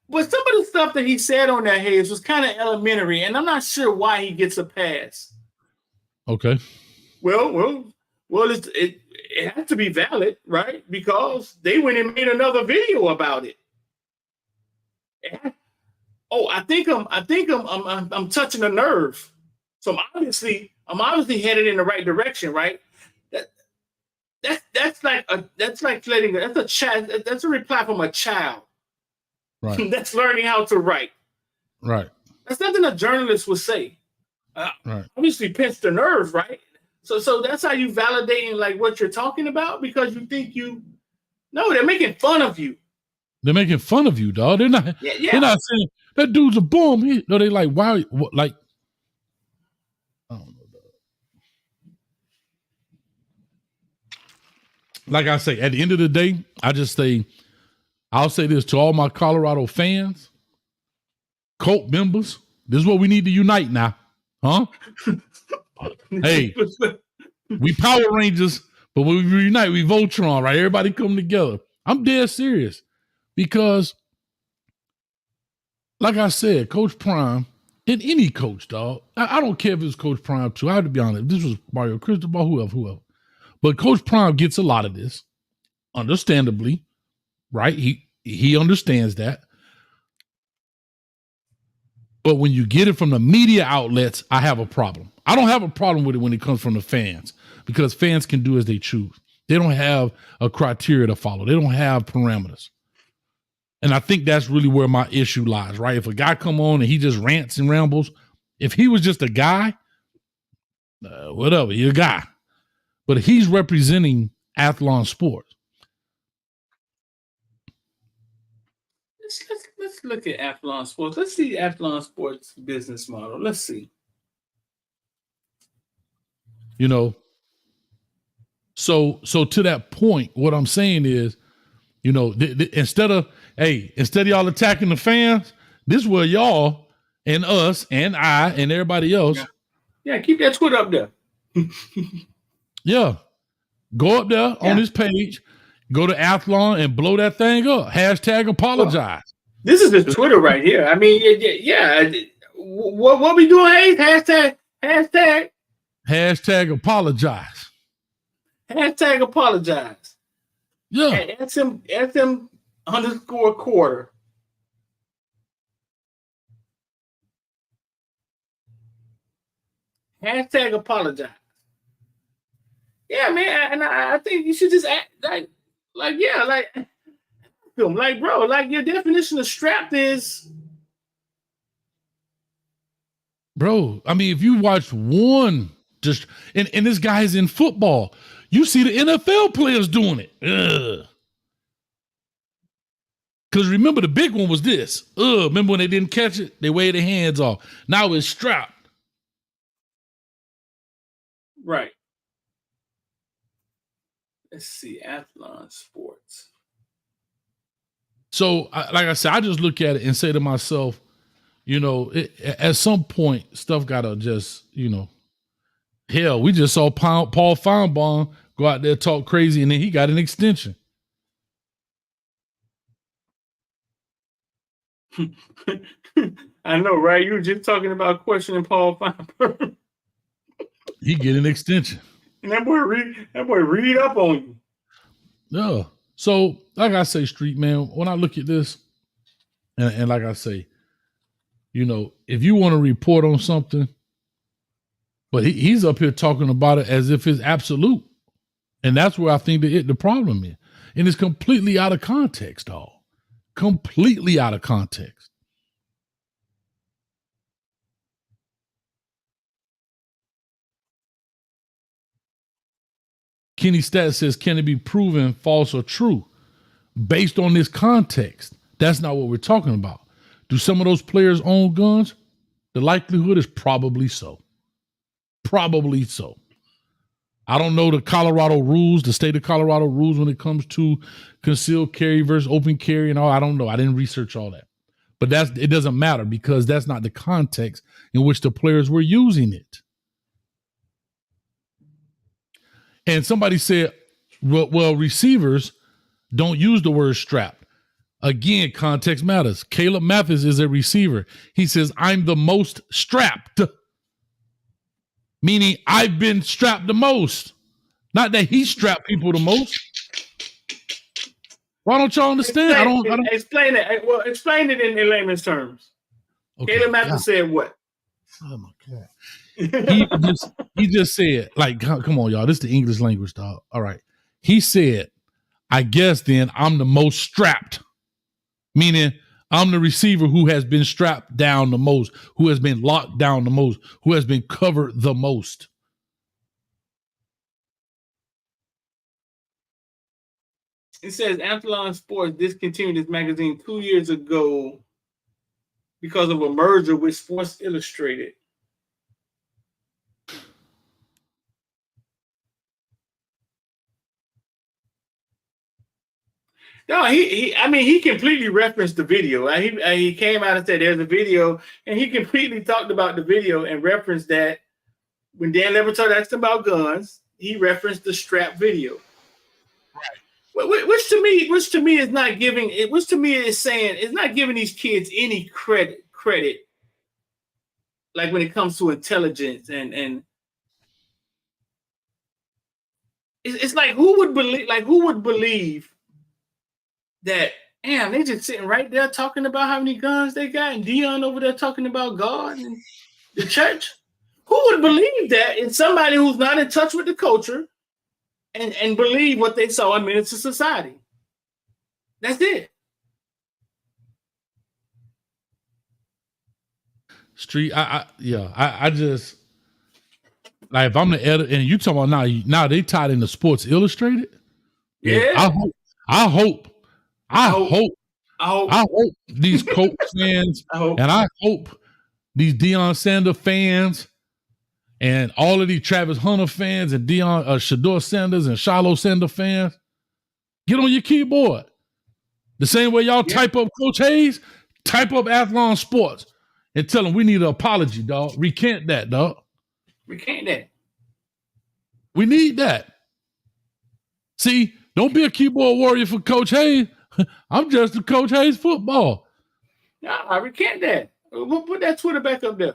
[SPEAKER 5] But some of the stuff that he said on that Hayes was kind of elementary, and I'm not sure why he gets a pass.
[SPEAKER 4] Okay.
[SPEAKER 5] Well, it has to be valid, right? Because they went and made another video about it. Oh, I think I'm touching a nerve. So I'm obviously headed in the right direction, right? That's like letting that's a child. That's a reply from a child.
[SPEAKER 4] Right.
[SPEAKER 5] That's learning how to write.
[SPEAKER 4] Right.
[SPEAKER 5] That's nothing a journalist would say.
[SPEAKER 4] Right.
[SPEAKER 5] Obviously pinched the nerve, right? So that's how you validating like what you're talking about, because you think no, they're making fun of you.
[SPEAKER 4] They're making fun of you, dog. They're not.
[SPEAKER 5] Yeah.
[SPEAKER 4] They're not saying that dude's a bum. No, they like, wow, like, I don't know. Like I say, at the end of the day, I'll say this to all my Colorado fans, cult members. This is what we need to unite now, huh? Hey, we Power Rangers, but when we reunite, we Voltron, right? Everybody come together. I'm dead serious because, like I said, Coach Prime and any coach, dog. I don't care if it's Coach Prime too. I have to be honest. If this was Mario Cristobal, whoever. But Coach Prime gets a lot of this, understandably, right? He understands that. But when you get it from the media outlets, I have a problem. I don't have a problem with it when it comes from the fans, because fans can do as they choose. They don't have a criteria to follow. They don't have parameters. And I think that's really where my issue lies, right? If a guy come on and he just rants and rambles, if he was just a guy, whatever, you're a guy. But he's representing ATHLON Sports.
[SPEAKER 5] Let's look at ATHLON Sports. Let's see ATHLON Sports business model. Let's see.
[SPEAKER 4] You know, so to that point, what I'm saying is, you know, instead of y'all attacking the fans, this is where y'all and us and I and everybody else.
[SPEAKER 5] Yeah, keep that Twitter up there.
[SPEAKER 4] Yeah. Go up there on this page, go to ATHLON and blow that thing up. Hashtag apologize.
[SPEAKER 5] This is the Twitter right here. I mean, yeah. What we doing, Hayes?
[SPEAKER 4] Hashtag apologize.
[SPEAKER 5] Hashtag apologize.
[SPEAKER 4] Yeah.
[SPEAKER 5] SM_quarter. Hashtag apologize. Yeah, man, and I think you should just act like bro, like your definition of strapped is.
[SPEAKER 4] Bro, I mean, if you watch one, and this guy's in football, you see the NFL players doing it. Because remember, the big one was this. Remember when they didn't catch it? They waved their hands off. Now it's strapped.
[SPEAKER 5] Right. Let's see, ATHLON Sports.
[SPEAKER 4] So, like I said, I just look at it and say to myself, you know, at some point, stuff got to just, you know, hell, we just saw Paul Feinbaum go out there, talk crazy, and then he got an extension.
[SPEAKER 5] I know, right? You were just talking about questioning Paul Feinbaum.
[SPEAKER 4] He get an extension.
[SPEAKER 5] And that boy read up on you.
[SPEAKER 4] Yeah. So, like I say, Street Man, when I look at this, and like I say, you know, if you want to report on something, but he's up here talking about it as if it's absolute. And that's where I think the problem is. And it's completely out of context, dog. Completely out of context. Kenny Stat says, can it be proven false or true? Based on this context, that's not what we're talking about. Do some of those players own guns? The likelihood is probably so. Probably so. I don't know the Colorado rules, the state of Colorado rules when it comes to concealed carry versus open carry and all. I don't know. I didn't research all that. But it doesn't matter because that's not the context in which the players were using it. And somebody said, well, receivers don't use the word strapped. Again, context matters. Caleb Mathis is a receiver. He says, I'm the most strapped, meaning I've been strapped the most. Not that he strapped people the most. Why don't y'all understand? I don't
[SPEAKER 5] explain it. Well, explain it in layman's terms.
[SPEAKER 4] Okay.
[SPEAKER 5] Caleb Mathis said what?
[SPEAKER 4] Oh my God. He just said, like, come on, y'all. This is the English language, dog. All right. He said, I guess then I'm the most strapped, meaning I'm the receiver who has been strapped down the most, who has been locked down the most, who has been covered the most.
[SPEAKER 5] It says ATHLON Sports discontinued its magazine 2 years ago because of a merger with Sports Illustrated. No, he completely referenced the video. He came out and said there's a video, and he completely talked about the video and referenced that when Dan Lebertard asked him about guns, he referenced the strap video. Right. Which to me is not giving it. Which to me is saying it's not giving these kids any credit. Like when it comes to intelligence and it's like who would believe that, damn, they just sitting right there talking about how many guns they got, and Deion over there talking about God and the church. Who would believe that in somebody who's not in touch with the culture and believe what they saw in Menace to Society? That's it.
[SPEAKER 4] Street, I just, like, if I'm the editor, and you talking about now they tied into Sports Illustrated.
[SPEAKER 5] Yeah.
[SPEAKER 4] I hope these Colts fans and I hope these Deion Sanders fans and all of these Travis Hunter fans and Shador Sanders and Shiloh Sanders fans get on your keyboard. The same way y'all type up Coach Hayes, type up ATHLON Sports and tell them we need an apology, dog. Recant that, dog.
[SPEAKER 5] Recant that.
[SPEAKER 4] We need that. See, don't be a keyboard warrior for Coach Hayes. I'm just a Coach Hayes football.
[SPEAKER 5] Nah, I recant that. We'll put that Twitter back up there.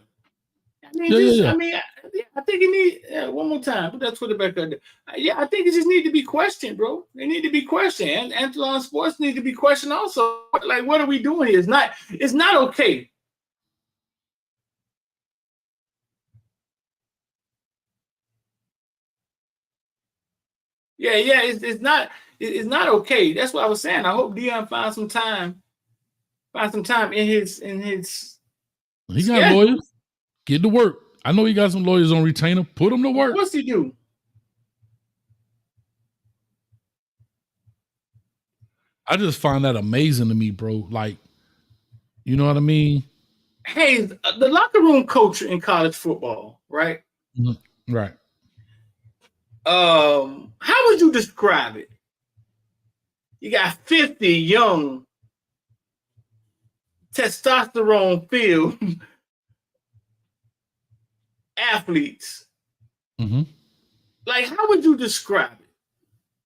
[SPEAKER 5] I think it need one more time. Put that Twitter back up there. I think it just need to be questioned, bro. They need to be questioned. And ATHLON Sports need to be questioned also. Like, what are we doing here? It's not okay. It's not okay. That's what I was saying. I hope Deion finds some time in his.
[SPEAKER 4] He got lawyers. Get to work. I know he got some lawyers on retainer. Put them to work.
[SPEAKER 5] What's he do?
[SPEAKER 4] I just find that amazing to me, bro. Like, you know what I mean?
[SPEAKER 5] Hey, the locker room culture in college football, right?
[SPEAKER 4] Mm-hmm. Right.
[SPEAKER 5] How would you describe it? You got 50 young testosterone-filled athletes.
[SPEAKER 4] Mm-hmm.
[SPEAKER 5] Like, how would you describe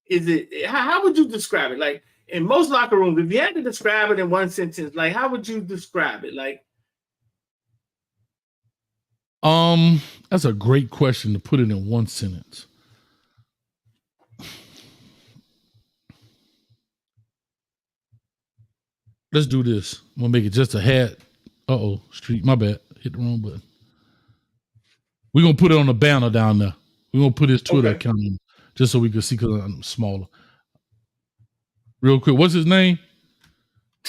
[SPEAKER 5] it? How would you describe it? Like, in most locker rooms, if you had to describe it in one sentence, like, how would you describe it? Like,
[SPEAKER 4] that's a great question to put it in one sentence. Let's do this. I'm gonna make it just a hat. Street, my bad. Hit the wrong button. We're gonna put it on the banner down there. We're gonna put his Twitter account in just so we can see, because I'm smaller. Real quick, what's his name?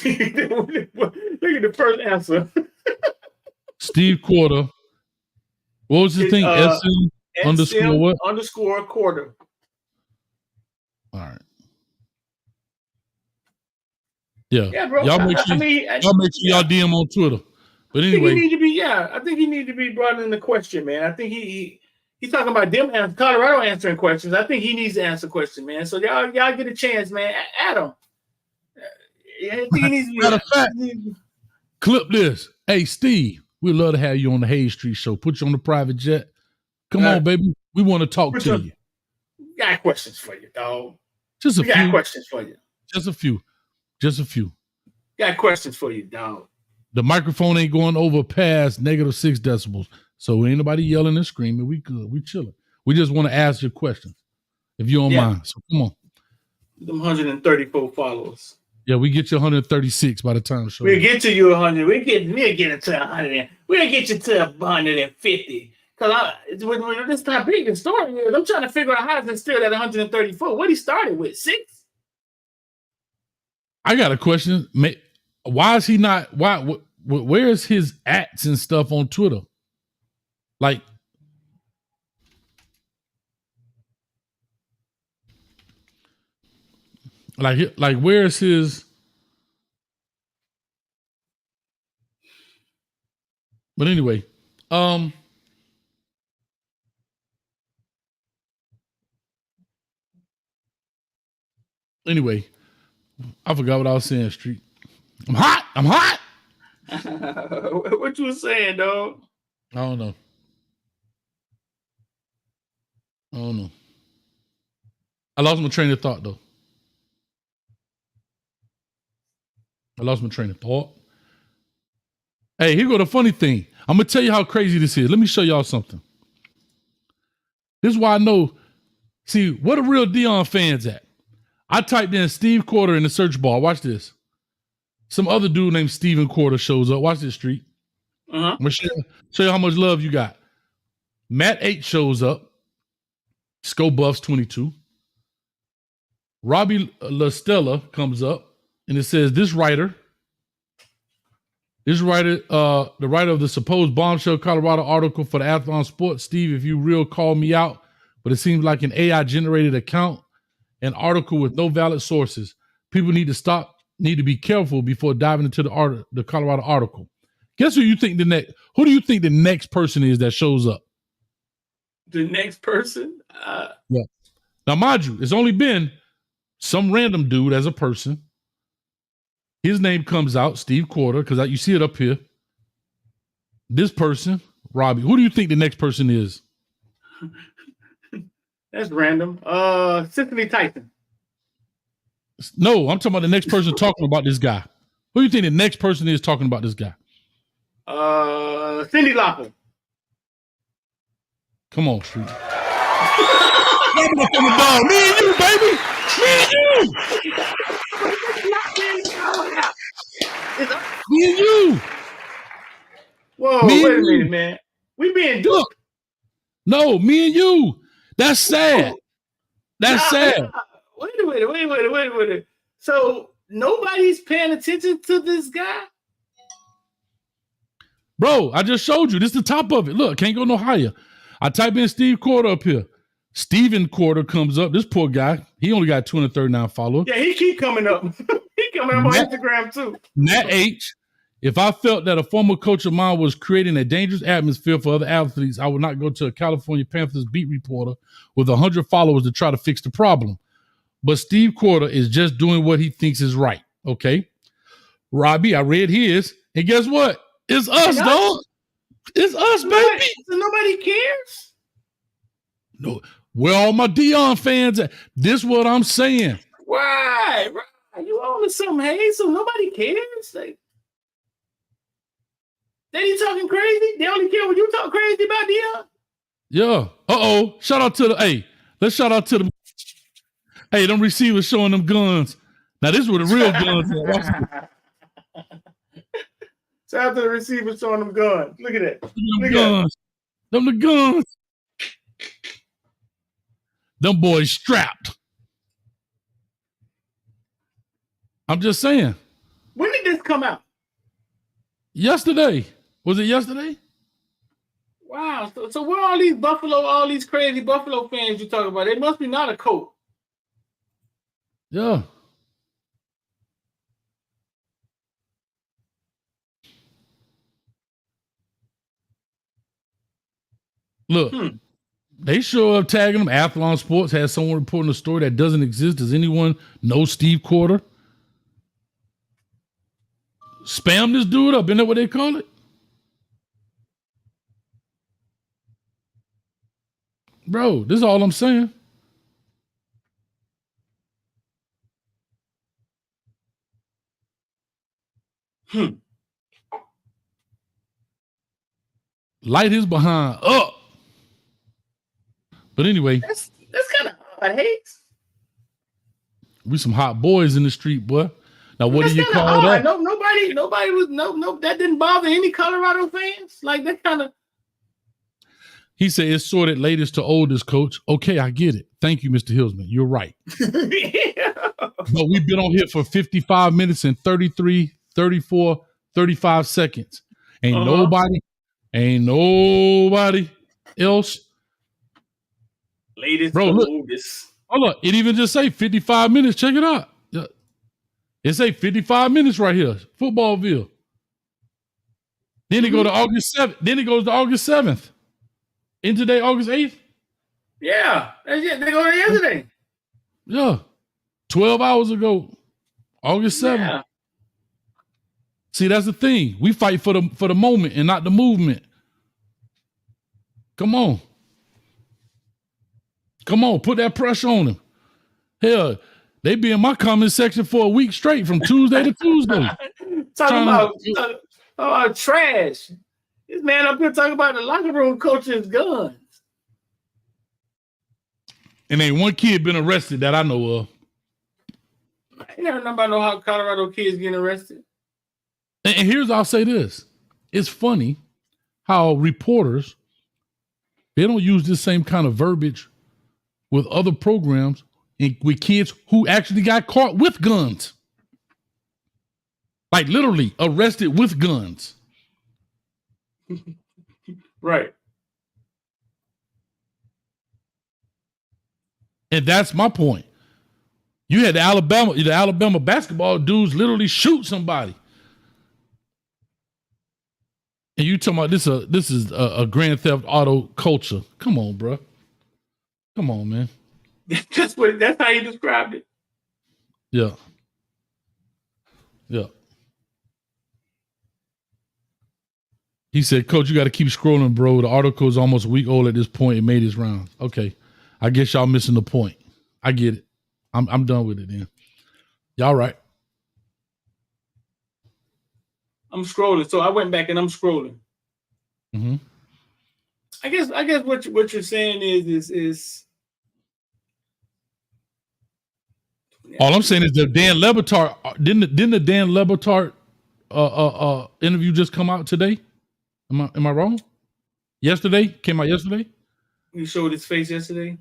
[SPEAKER 5] Look at the first answer.
[SPEAKER 4] Steve Quarter. What was his thing? SM underscore what?
[SPEAKER 5] Underscore quarter.
[SPEAKER 4] All right. Yeah,
[SPEAKER 5] bro.
[SPEAKER 4] Y'all make sure y'all DM on Twitter. But anyway,
[SPEAKER 5] I think he need to be brought in the question, man. I think he's talking about them Colorado answering questions. I think he needs to answer questions, man. So y'all get a chance, man. Adam. I think he needs to be.
[SPEAKER 4] Matter of fact, clip this. Hey, Steve, we'd love to have you on the Hayes Street Show. Put you on the private jet. Come on, baby. We want to talk to you.
[SPEAKER 5] Got questions for you, dog.
[SPEAKER 4] Just a few.
[SPEAKER 5] Got questions for you.
[SPEAKER 4] Just a few.
[SPEAKER 5] Got questions for you, dog.
[SPEAKER 4] The microphone ain't going over past -6 decibels. So ain't nobody yelling and screaming. We good. We chilling. We just want to ask your questions. if you don't
[SPEAKER 5] Yeah.
[SPEAKER 4] mind. So come on.
[SPEAKER 5] Them 134 followers.
[SPEAKER 4] Yeah, we get you 136 by the time the show.
[SPEAKER 5] We'll get to you 100. We'll get it to 100. We'll get you to 150. Because when this time big the story is, I'm trying to figure out how is it still at 134. What he started with 6.
[SPEAKER 4] I got a question. Why is he not? Where is his ats and stuff on Twitter? Like where's his? But anyway, anyway, I forgot what I was saying. Street, I'm hot. I'm hot.
[SPEAKER 5] What you saying, dog?
[SPEAKER 4] I don't know. I lost my train of thought, though. Hey, here go the funny thing. I'm going to tell you how crazy this is. Let me show y'all something. This is why I know. See, what are real Deion fans at? I typed in Steve Quarter in the search bar. Watch this. Some other dude named Steven Quarter shows up. Watch this, Street. I'm going to show you how much love you got. Matt H shows up. Sco Buffs 22. Robbie LaStella comes up, and it says, the writer of the supposed bombshell Colorado article for the ATHLON Sports, Steve, if you real, call me out, but it seems like an AI-generated account, an article with no valid sources. People need to be careful before diving into the Colorado article. Guess who do you think the next person is that shows up?
[SPEAKER 5] The next person?
[SPEAKER 4] Yeah. Now, mind you, it's only been some random dude as a person. His name comes out, Steve Quarter, because you see it up here. This person, Robbie. Who do you think the next person is?
[SPEAKER 5] That's random. Cicely Tyson.
[SPEAKER 4] No, I'm talking about the next person talking about this guy. Who do you think the next person is talking about this guy?
[SPEAKER 5] Cindy Lauper.
[SPEAKER 4] Come on, Street. Me and you, baby. Me and you. Me and you.
[SPEAKER 5] Whoa, wait a minute, man. We being duped.
[SPEAKER 4] No, me and you. That's sad. That's sad.
[SPEAKER 5] Wait a minute. So nobody's paying attention to this guy?
[SPEAKER 4] Bro, I just showed you. This is the top of it. Look, can't go no higher. I type in Steve Quarter up here. Steven Quarter comes up. This poor guy, he only got 239 followers.
[SPEAKER 5] Yeah, he keep coming up. He coming up on Instagram too.
[SPEAKER 4] Matt H. If I felt that a former coach of mine was creating a dangerous atmosphere for other athletes, I would not go to a California Panthers beat reporter with 100 followers to try to fix the problem. But Steve Quarter is just doing what he thinks is right. Okay. Robbie, I read his. And guess what? It's us, dog. It's us, baby.
[SPEAKER 5] So nobody cares?
[SPEAKER 4] No. Where all my Deion fans at? This is what I'm saying.
[SPEAKER 5] Right. You on to something, hey? So nobody cares? They ain't talking crazy? They only care when you talk crazy about Deion?
[SPEAKER 4] Yeah. Shout out to let's shout out to the. Hey, them receivers showing them guns. Now, this is where the real guns are.
[SPEAKER 5] Shout out to the receivers showing them guns. Look at that.
[SPEAKER 4] Them guns. Them the guns. Them boys strapped. I'm just saying.
[SPEAKER 5] When did this come out?
[SPEAKER 4] Yesterday. Was it yesterday?
[SPEAKER 5] Wow. So where are all these crazy Buffalo fans you talking about? They must be not a coach.
[SPEAKER 4] Yeah. Look, they show up tagging them. ATHLON Sports has someone reporting a story that doesn't exist. Does anyone know Steve Quarter? Spam this dude up. Isn't that what they call it? Bro, this is all I'm saying. Light his behind up. But anyway.
[SPEAKER 5] That's kind of about hates.
[SPEAKER 4] We some hot boys in the street, boy. Now, what do you
[SPEAKER 5] kinda
[SPEAKER 4] call
[SPEAKER 5] odd.
[SPEAKER 4] that?
[SPEAKER 5] Nobody was that didn't bother any Colorado fans. Like that kind of.
[SPEAKER 4] He said it's sorted latest to oldest, coach. Okay, I get it. Thank you, Mr. Hillsman. You're right.
[SPEAKER 5] Yeah.
[SPEAKER 4] But we've been on here for 55 minutes and 33, 34, 35 seconds. Ain't nobody else.
[SPEAKER 5] Latest
[SPEAKER 4] Bro,
[SPEAKER 5] to
[SPEAKER 4] look.
[SPEAKER 5] oldest.
[SPEAKER 4] Oh, look, it even just say 55 minutes. Check it out. Yeah. It say 55 minutes right here. Footballville. Then it go to August 7th. Then it goes to August 7th. In today, August 8th?
[SPEAKER 5] Yeah. That's it. They go there yesterday.
[SPEAKER 4] Yeah. 12 hours ago. August 7th.
[SPEAKER 5] Yeah.
[SPEAKER 4] See, that's the thing. We fight for the moment and not the movement. Come on. Come on, put that pressure on them. Hell, they be in my comment section for a week straight from Tuesday to Tuesday.
[SPEAKER 5] talking about trash. This man up here talking about the locker room coach's guns.
[SPEAKER 4] And ain't one kid been arrested that I know of.
[SPEAKER 5] I ain't never know about how Colorado kids getting arrested.
[SPEAKER 4] And here's, I'll say this. It's funny how reporters, they don't use this same kind of verbiage with other programs and with kids who actually got caught with guns. Like literally arrested with guns.
[SPEAKER 5] Right.
[SPEAKER 4] And that's my point. You had the Alabama basketball dudes literally shoot somebody. And you talking about this is a Grand Theft Auto culture. Come on, bro. Come on, man.
[SPEAKER 5] That's how you described it.
[SPEAKER 4] Yeah. Yeah. He said, Coach, you got to keep scrolling, bro. The article is almost a week old at this point. It made its rounds. Okay. I guess y'all missing the point. I get it. I'm done with it then. Y'all right.
[SPEAKER 5] I'm scrolling. So I went back and I'm scrolling.
[SPEAKER 4] Mm-hmm.
[SPEAKER 5] I guess what you're saying is
[SPEAKER 4] all I'm saying is that Dan Lebatard didn't the Dan Lebatard interview just come out today? Am I wrong? Yesterday? Came out yesterday?
[SPEAKER 5] You showed his face yesterday.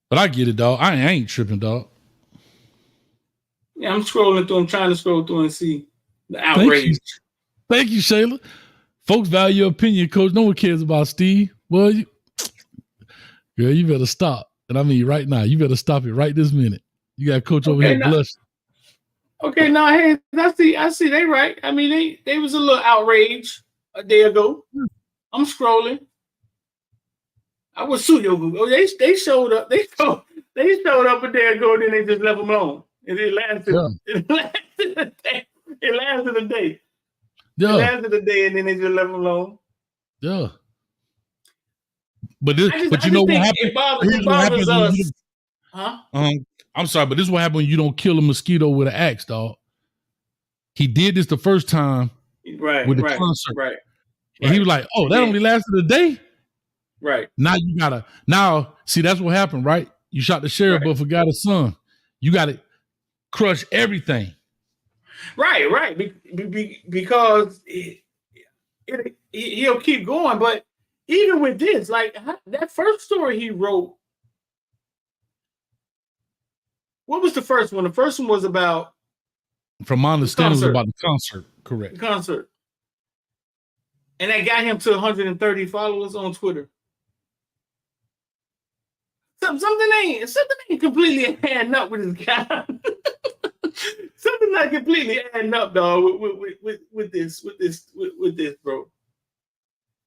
[SPEAKER 4] But I get it, dog. I ain't tripping, dog.
[SPEAKER 5] Yeah, I'm scrolling through. I'm trying to scroll through and see the outrage.
[SPEAKER 4] Thank you, Shayla. Folks value your opinion, Coach. No one cares about Steve. Well, girl, you better stop. And I mean right now. You better stop it right this minute. You got Coach over here blushing.
[SPEAKER 5] Okay, now hey, I see they right. I mean, they was a little outraged a day ago. I'm scrolling. I was sue your Google. They showed up. They showed up a day ago, and then they just left them alone. And it lasted. Yeah. It lasted a day. It lasted a day. Yeah. It lasted a day, and then they just left them alone.
[SPEAKER 4] Yeah. But you know what happened?
[SPEAKER 5] It bothers us. Huh?
[SPEAKER 4] I'm sorry, but this is what happened when you don't kill a mosquito with an axe, dog. He did this the first time,
[SPEAKER 5] right?
[SPEAKER 4] With the concert, right? And he was like, "Oh, that only lasted a day."
[SPEAKER 5] Right.
[SPEAKER 4] Now you gotta see that's what happened, right? You shot the sheriff, but forgot his son. You gotta crush everything.
[SPEAKER 5] Right. Because he'll keep going. But even with this, like that first story he wrote, what was the first one? The first one was about,
[SPEAKER 4] from my understanding, it was about the concert. Correct.
[SPEAKER 5] The concert. And that got him to 130 followers on Twitter. Something ain't completely adding up with this guy. Something not completely adding up, dog, with this, bro.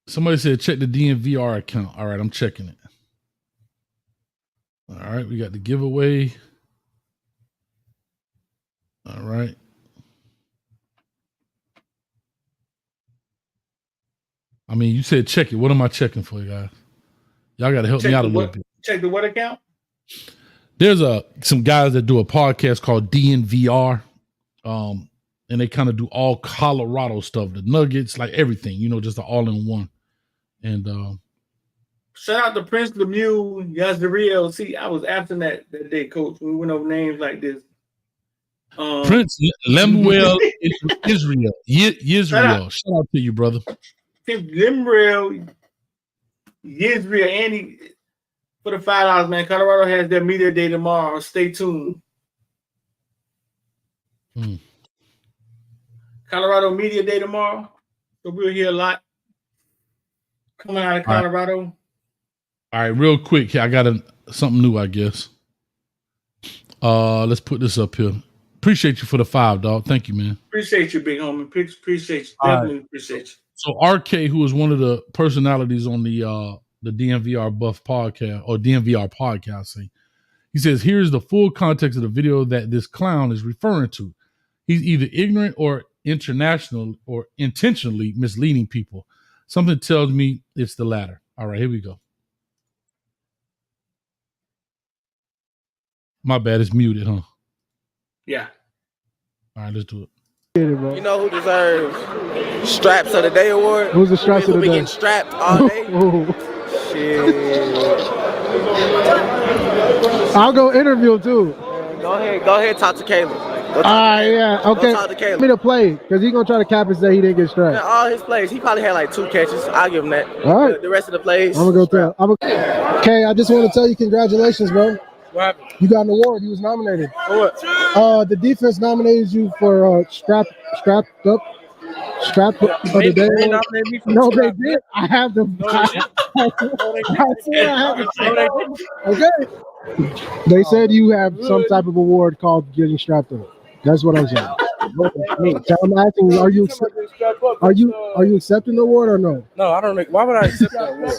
[SPEAKER 4] Somebody said check the DNVR account. All right, I'm checking it. All right, we got the giveaway. All right. I mean, you said check it. What am I checking for, guys? Y'all got to help me out a little bit.
[SPEAKER 5] Check the what account?
[SPEAKER 4] There's some guys that do a podcast called DNVR. and they kind of do all Colorado stuff, the Nuggets, like everything, you know, just an all-in-one. And
[SPEAKER 5] shout out to Prince Lemieux, Yazriel. See, I was absent that day, Coach. We went over names like this.
[SPEAKER 4] Prince Lemuel Israel. Yisrael. Shout out to you, brother.
[SPEAKER 5] Lemuel Yisrael, Andy, for the $5, man. Colorado has their media day tomorrow. Stay tuned. Colorado media day tomorrow. So we'll hear a lot coming out of Colorado.
[SPEAKER 4] All right, real quick. I got something new, I guess. Let's put this up here. Appreciate you for the $5, dog. Thank you, man.
[SPEAKER 5] Appreciate you, big homie. Appreciate you. Definitely appreciate you.
[SPEAKER 4] So RK, who is one of the personalities on the DNVR Buff podcast or DNVR podcast, he says, here's the full context of the video that this clown is referring to. He's either ignorant or international or intentionally misleading people. Something tells me it's the latter. All right, here we go. My bad, it's muted, huh?
[SPEAKER 5] Yeah.
[SPEAKER 4] All right, let's do it.
[SPEAKER 8] You know who deserves Straps of the Day award?
[SPEAKER 6] Who's the Straps of the
[SPEAKER 8] Who be
[SPEAKER 6] Day?
[SPEAKER 8] getting strapped all day? Shit.
[SPEAKER 6] I'll go interview him too.
[SPEAKER 8] Go ahead, talk to Caleb.
[SPEAKER 6] Yeah, okay.
[SPEAKER 8] Go talk to Caleb.
[SPEAKER 6] Give me the play, because he's going to try to cap and say he didn't get strapped.
[SPEAKER 8] All his plays, he probably had like 2 catches. I'll give him that.
[SPEAKER 6] All right.
[SPEAKER 8] The rest of the plays.
[SPEAKER 6] I'm going to go tell. Okay, I just want to tell you congratulations, bro.
[SPEAKER 7] What happened?
[SPEAKER 6] You got an award. You was nominated.
[SPEAKER 7] For what?
[SPEAKER 6] The defense nominated you for strapped up of the day.
[SPEAKER 7] They nominated me for
[SPEAKER 6] No, they
[SPEAKER 7] strapped
[SPEAKER 6] did. I have them.
[SPEAKER 7] No, they didn't.
[SPEAKER 6] Okay. They said you have some type of award called getting strapped up. That's what I'm saying. So I'm asking you, are you accepting the award or no?
[SPEAKER 7] No, I don't know. Why would I accept that award?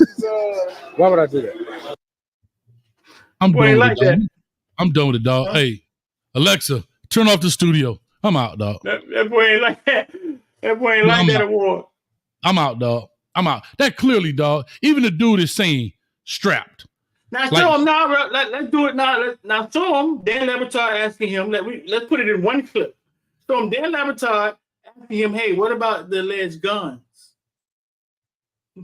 [SPEAKER 7] Why would I do that?
[SPEAKER 4] I'm
[SPEAKER 5] Boy,
[SPEAKER 4] done with
[SPEAKER 5] like
[SPEAKER 4] it, dog.
[SPEAKER 5] that.
[SPEAKER 4] I'm done with it, dog. Hey, Alexa, turn off the studio. I'm out, dog.
[SPEAKER 5] That boy ain't like that. That boy ain't like that award.
[SPEAKER 4] I'm out, dog. I'm out. That clearly, dog. Even the dude is saying strapped.
[SPEAKER 5] Now show him now. Let's do it now. Now show him Dan Batard asking him. Let's put it in one clip. Show him Dan Batard asking him, "Hey, what about the alleged guns?"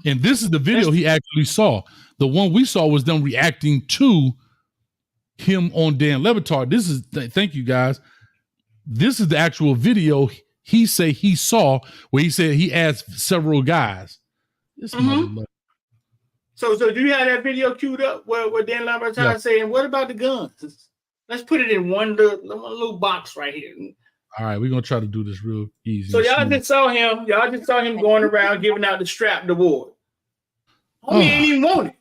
[SPEAKER 4] And this is the video he actually saw. The one we saw was them reacting to him on Dan Batard. This is thank you guys. This is the actual video he saw where he said he asked several guys.
[SPEAKER 5] So do you have that video queued up where Dan Batard saying, "What about the guns?" Let's put it in one little box right here.
[SPEAKER 4] All right, we're gonna try to do this real easy.
[SPEAKER 5] So y'all just saw him going around giving out the strapped award. Homie ain't even want it.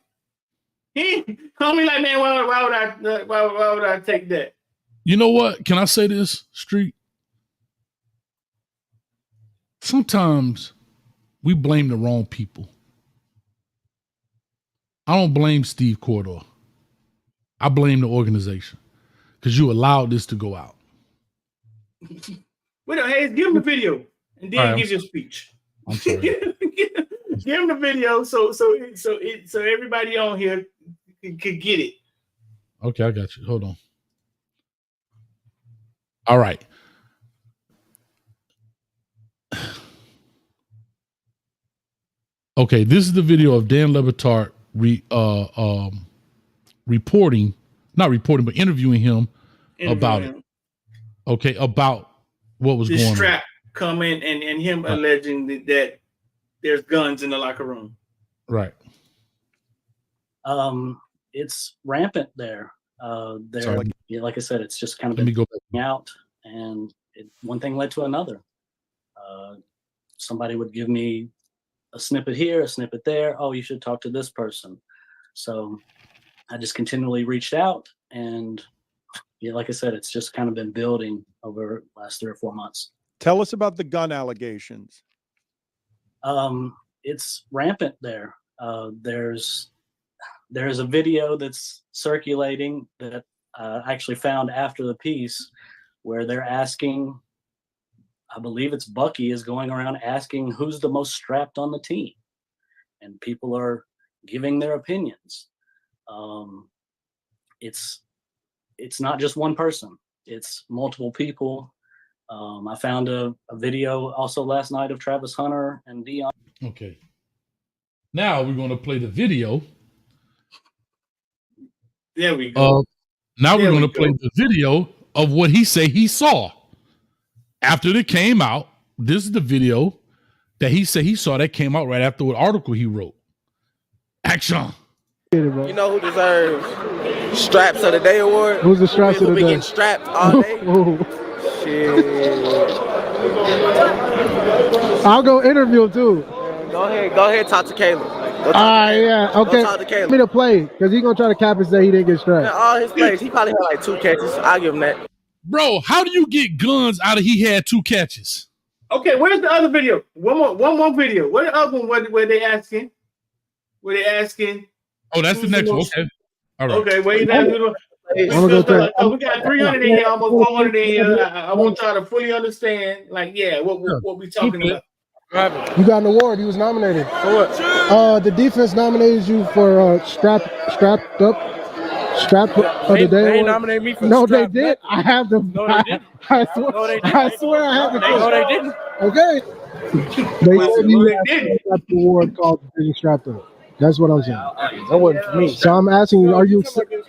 [SPEAKER 5] Homie like, man, why would I take that?
[SPEAKER 4] You know what? Can I say this, Street? Sometimes we blame the wrong people. I don't blame Steve Cordor. I blame the organization because you allowed this to go out.
[SPEAKER 5] Wait, hey, give him the video and then give your speech.
[SPEAKER 4] I'm sorry.
[SPEAKER 5] Give him the video so everybody on here could get it.
[SPEAKER 4] Okay, I got you. Hold on. All right. Okay, this is the video of Dan Batard interviewing him about it. Okay, about what was going on. The
[SPEAKER 5] strap coming and him alleging that there's guns in the locker room.
[SPEAKER 4] Right.
[SPEAKER 1] It's rampant there. Like I said, it's just kind of been going out, and one thing led to another. Somebody would give me a snippet here, a snippet there. Oh, you should talk to this person. So I just continually reached out, and like I said, it's just kind of been building over the last 3 or 4 months.
[SPEAKER 2] Tell us about the gun allegations.
[SPEAKER 1] It's rampant there. There's a video that's circulating that I actually found after the piece where they're asking, I believe it's Bucky is going around asking who's the most strapped on the team, and people are giving their opinions. It's not just one person, it's multiple people, I found a video also last night of Travis Hunter and Deion.
[SPEAKER 4] Okay. Now we're going to play the video.
[SPEAKER 5] There we go.
[SPEAKER 4] Now
[SPEAKER 5] There
[SPEAKER 4] we're
[SPEAKER 5] we
[SPEAKER 4] going to play
[SPEAKER 5] go.
[SPEAKER 4] the video of what he say he saw after it came out. This is the video that he said he saw that came out right after what article he wrote. Action.
[SPEAKER 8] You know who deserves Straps of the Day award?
[SPEAKER 6] Who's the straps of
[SPEAKER 8] Who
[SPEAKER 6] the
[SPEAKER 8] be
[SPEAKER 6] day?
[SPEAKER 8] getting strapped all day? Shit.
[SPEAKER 6] I'll go interview him too.
[SPEAKER 8] Go ahead, talk to Caleb. Go talk
[SPEAKER 6] Ah,
[SPEAKER 8] to Caleb.
[SPEAKER 6] yeah,
[SPEAKER 8] Go
[SPEAKER 6] okay.
[SPEAKER 8] talk to Caleb.
[SPEAKER 6] Give me to play because he's gonna try to cap and say he didn't get
[SPEAKER 8] Man,
[SPEAKER 6] strapped.
[SPEAKER 8] all his plays, he probably had like 2 catches. I'll give him that.
[SPEAKER 4] Bro, how do you get guns out of he had 2 catches?
[SPEAKER 5] Okay, where's the other video? One more video. Where's the other one where they asking? Where they asking?
[SPEAKER 4] Oh, that's the next one. Okay. All right.
[SPEAKER 5] Okay, wait.
[SPEAKER 6] I'm gonna go tell.
[SPEAKER 5] We got 300 in here, almost 400 in here. I want y'all to fully understand, like, what we talking about.
[SPEAKER 6] You got an award. You was nominated.
[SPEAKER 5] For what?
[SPEAKER 6] The defense nominated you for strapped up of the day.
[SPEAKER 7] They
[SPEAKER 6] award.
[SPEAKER 7] nominated me for
[SPEAKER 6] No, they
[SPEAKER 7] strap
[SPEAKER 6] did. I have them.
[SPEAKER 7] No, they didn't.
[SPEAKER 6] I swear.
[SPEAKER 7] No, they didn't.
[SPEAKER 6] I swear I have them.
[SPEAKER 7] No, they didn't.
[SPEAKER 6] Okay. They said you
[SPEAKER 5] they
[SPEAKER 6] have
[SPEAKER 5] didn't.
[SPEAKER 6] an award called getting strapped up. That's what I'm saying.
[SPEAKER 7] That wasn't for me.
[SPEAKER 6] So I'm asking you, are you accepting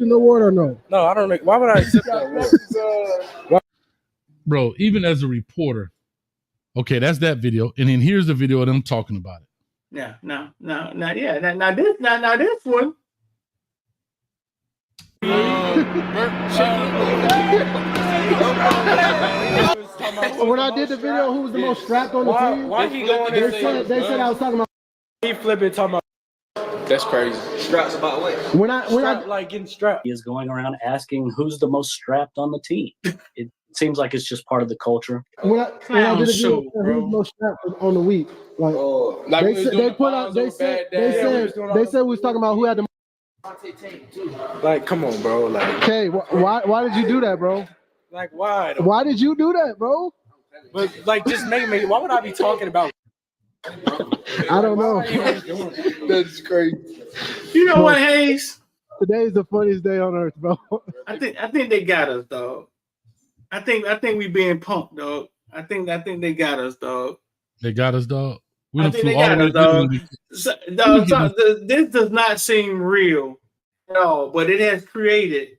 [SPEAKER 6] the award or no?
[SPEAKER 7] No, I don't know. Why would I accept that award?
[SPEAKER 4] Bro, even as a reporter, okay, that's that video. And then here's the video of them talking about it.
[SPEAKER 5] Yeah, no, yeah. Now this one.
[SPEAKER 6] When I did the video, who was the most strapped on the team?
[SPEAKER 7] Why he going there?
[SPEAKER 6] They said I was talking about.
[SPEAKER 7] He flipping talking about. That's crazy.
[SPEAKER 8] Straps about what?
[SPEAKER 6] When I
[SPEAKER 7] Like getting strapped.
[SPEAKER 1] He is going around asking who's the most strapped on the team. It seems like it's just part of the culture.
[SPEAKER 6] when I did the video, who's the most strapped on the week? Like they put out. They said we was talking about who had the.
[SPEAKER 7] Like, come on, bro. Like,
[SPEAKER 6] Okay, why did you do that, bro?
[SPEAKER 7] like why? though?
[SPEAKER 6] Why did you do that, bro?
[SPEAKER 7] But like, just make me. Why would I be talking about?
[SPEAKER 6] I don't know.
[SPEAKER 7] That's crazy.
[SPEAKER 5] You know what, Hayes?
[SPEAKER 6] Today is the funniest day on earth, bro.
[SPEAKER 5] I think they got us, dog. I think we being punked, dog. I think they got us, dog.
[SPEAKER 4] They got us, dog. We
[SPEAKER 5] I
[SPEAKER 4] done
[SPEAKER 5] think
[SPEAKER 4] flew
[SPEAKER 5] they
[SPEAKER 4] all
[SPEAKER 5] got
[SPEAKER 4] the way
[SPEAKER 5] us, dog.
[SPEAKER 4] to the-
[SPEAKER 5] This does not seem real at all, but it has created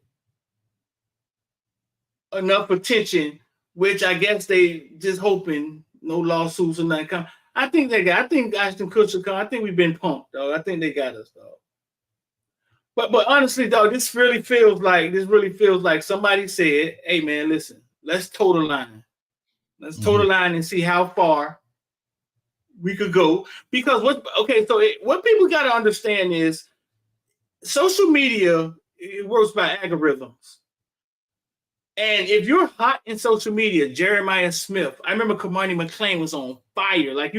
[SPEAKER 5] enough attention, which I guess they just hoping no lawsuits or nothing come. I think Ashton Kutcher come. I think we've been punked, dog. I think they got us, dog. But honestly, dog, this really feels like somebody said, "Hey, man, listen, let's toe the line. Let's toe the line and see how far we could go." Because what people got to understand is social media, it works by algorithms. And if you're hot in social media, Jeremiah Smith, I remember Kamani McClain was on fire. Like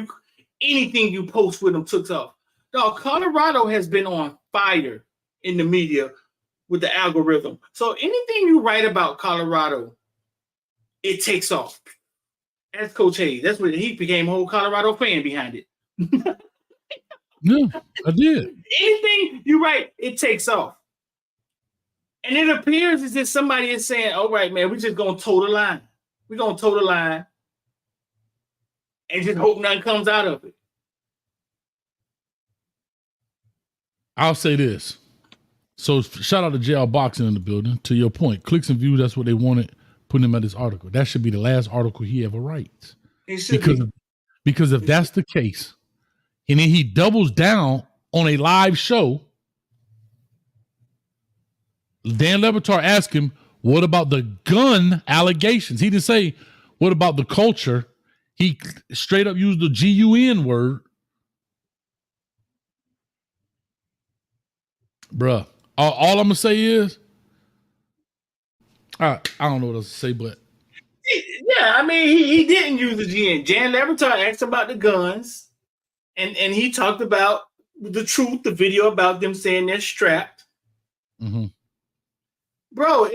[SPEAKER 5] anything you post with him took off. Dog, Colorado has been on fire in the media with the algorithm. So anything you write about Colorado, it takes off. That's Coach Hayes. That's what he became a whole Colorado fan behind it.
[SPEAKER 4] Yeah, I did.
[SPEAKER 5] Anything you write, it takes off. And it appears as if somebody is saying, all right, man, we're just going to toe the line. We're going to toe the line and just hope nothing comes out of it.
[SPEAKER 4] I'll say this. So shout out to JL Boxing in the building. To your point, clicks and views, that's what they wanted, putting him at this article. That should be the last article he ever writes.
[SPEAKER 5] It should be.
[SPEAKER 4] Because if that's the case, and then he doubles down on a live show, Dan Lebatard asked him, what about the gun allegations? He didn't say, what about the culture? He straight up used the GUN word. Bruh, all I'm going to say is, I don't know what else to say, but.
[SPEAKER 5] Yeah, I mean, he didn't use the GN. Jan Lebatard asked about the guns, and he talked about the truth, the video about them saying they're strapped.
[SPEAKER 4] Mm-hmm.
[SPEAKER 5] Bro,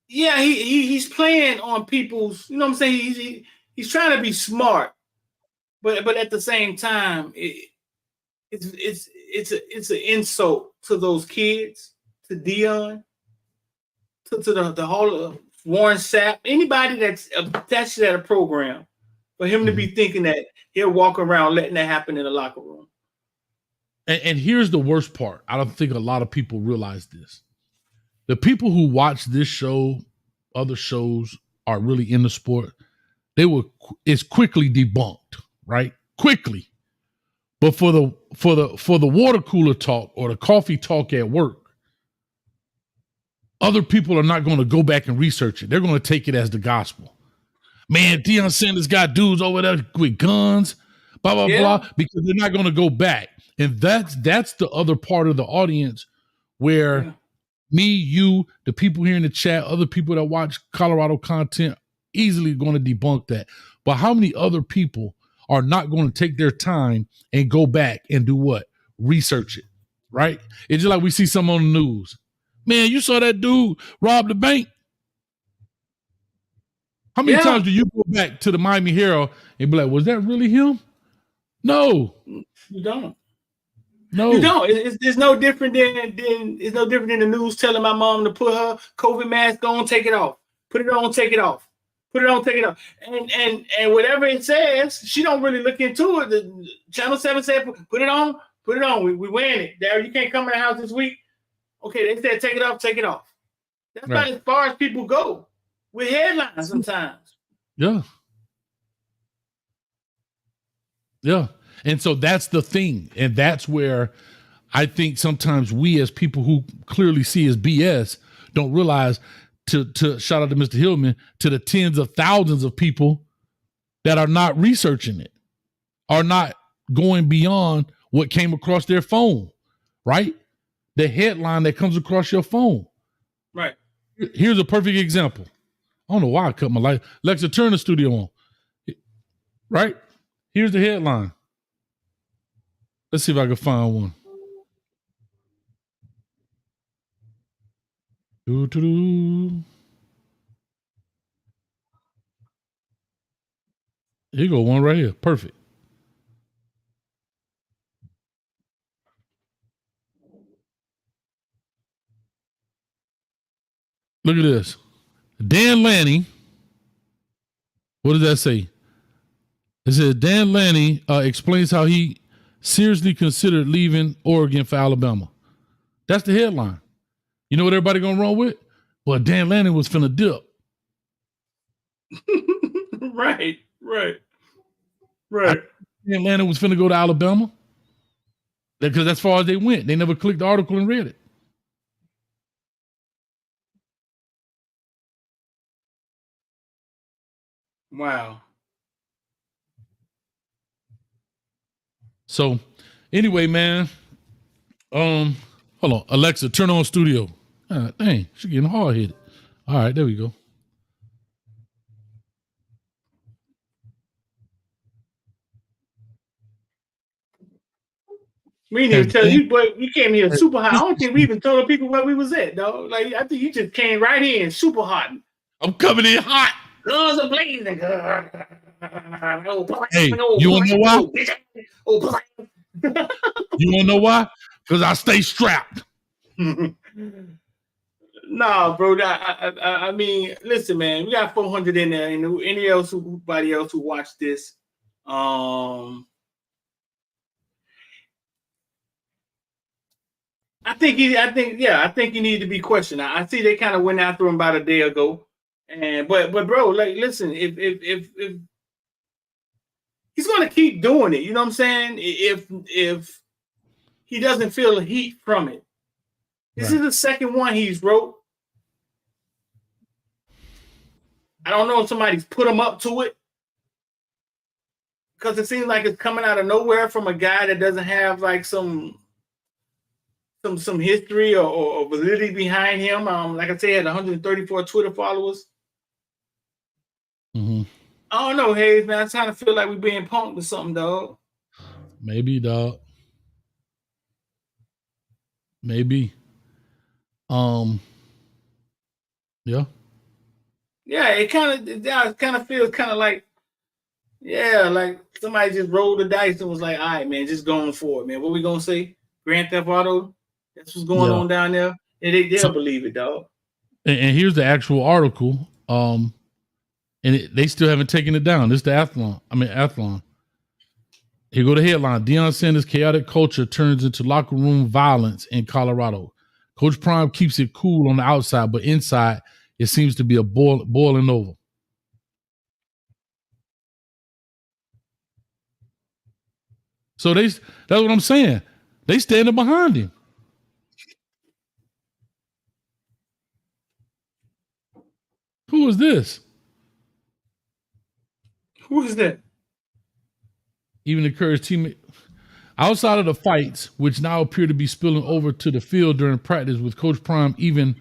[SPEAKER 5] he's playing on people's, you know what I'm saying? He's trying to be smart, but at the same time, it's an insult to those kids, to Deion, to the whole Warren Sapp, anybody that's attached to that program, for him to be thinking that he'll walk around letting that happen in the locker room.
[SPEAKER 4] And here's the worst part. I don't think a lot of people realize this. The people who watch this show, other shows, are really in the sport. It's quickly debunked, right? Quickly. But for the water cooler talk or the coffee talk at work, other people are not going to go back and research it. They're going to take it as the gospel. Man, Deion Sanders got dudes over there with guns, blah, blah, blah, because they're not going to go back. And that's the other part of the audience where me, you, the people here in the chat, other people that watch Colorado content, easily going to debunk that. But how many other people are not going to take their time and go back and do what? Research it, right? It's just like we see some on the news. Man, you saw that dude rob the bank. How many times do you go back to the Miami Herald and be like, was that really him? No.
[SPEAKER 5] You don't.
[SPEAKER 4] No.
[SPEAKER 5] You don't. It's no different than the news telling my mom to put her COVID mask on, take it off. Put it on, take it off. Put it on, take it off. And whatever it says, she don't really look into it. The Channel 7 said, put it on, put it on. We wearing it. Darryl, you can't come in the house this week. Okay, they said take it off, take it off. That's about as far as people go with headlines sometimes.
[SPEAKER 4] Yeah. Yeah. And so that's the thing. And that's where I think sometimes we as people who clearly see as BS don't realize to shout out to Mr. Hillman, to the tens of thousands of people that are not researching it, are not going beyond what came across their phone, right? The headline that comes across your phone.
[SPEAKER 5] Right.
[SPEAKER 4] Here's a perfect example. I don't know why I cut my light. Lexa, turn the studio on. Right? Here's the headline. Let's see if I can find one. Doo-doo-doo. Here you go, one right here. Perfect. Look at this. Dan Lanning. What does that say? It says Dan Lanning explains how he seriously considered leaving Oregon for Alabama. That's the headline. You know what everybody gonna run with? Well, Dan Lanning was finna dip.
[SPEAKER 5] Right.
[SPEAKER 4] Dan Lanning was finna go to Alabama. Because that's as far as they went. They never clicked the article and read it.
[SPEAKER 5] Wow.
[SPEAKER 4] So anyway, man, hold on. Alexa, turn on studio. Dang, she's getting hard headed. All right, there we go.
[SPEAKER 5] We didn't even tell you, but we came here super hot. I don't think we even told the people where we was at, dog. Like, I think you just came right in super hot.
[SPEAKER 4] I'm coming in hot.
[SPEAKER 5] Guns are blazing.
[SPEAKER 4] Hey, you want to know why? You want to know why? Because I stay strapped.
[SPEAKER 5] Nah, bro. I mean, listen, man. We got 400 in there, and anybody else who watched this, I think you need to be questioned. I see they kind of went after him about a day ago, but bro, like, listen, if he's gonna keep doing it, you know what I'm saying? If he doesn't feel the heat from it, this is the second one he's wrote. I don't know if somebody's put him up to it, because it seems like it's coming out of nowhere from a guy that doesn't have like some history or validity behind him. Like I said, he had 134 Twitter followers.
[SPEAKER 4] Mm-hmm.
[SPEAKER 5] I don't know, Hayes, man. I kind of feel like we're being punked or something, dog.
[SPEAKER 4] Maybe, dog. Maybe. Yeah.
[SPEAKER 5] Yeah, it kind of feels kind of like, yeah, like somebody just rolled the dice and was like, all right, man, just going for it, man. What we gonna say? Grand Theft Auto? That's what's going on down there. And they'll believe it, dog.
[SPEAKER 4] And here's the actual article. They still haven't taken it down. This is the ATHLON. Here go the headline. Deion Sanders' chaotic culture turns into locker room violence in Colorado. Coach Prime keeps it cool on the outside, but inside it seems to be a boiling over. So that's what I'm saying. They standing behind him. Who is this?
[SPEAKER 5] Who is that?
[SPEAKER 4] Even encouraged teammates. Outside of the fights, which now appear to be spilling over to the field during practice, with Coach Prime even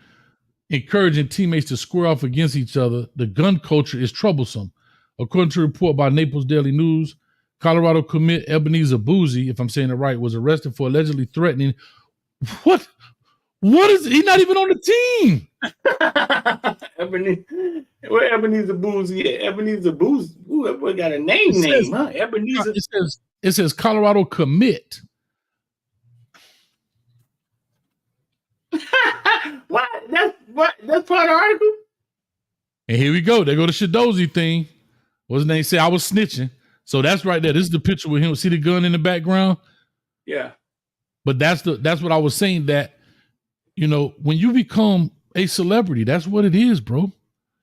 [SPEAKER 4] encouraging teammates to square off against each other, the gun culture is troublesome. According to a report by Naples Daily News, Colorado commit Ebenezer Boozy, if I'm saying it right, was arrested for allegedly threatening. What? What is he? Not even on the team.
[SPEAKER 5] Where Ebenezer Boozy at? Ebenezer Boozy. Ooh, that boy got a name, huh? Ebenezer.
[SPEAKER 4] It says Colorado commit.
[SPEAKER 5] What? That's part of the article?
[SPEAKER 4] And here we go. There go the Shadozy thing. What's his name? Say I was snitching. So that's right there. This is the picture with him. See the gun in the background?
[SPEAKER 5] Yeah.
[SPEAKER 4] But that's what I was saying, that, you know, when you become a celebrity, that's what it is, bro.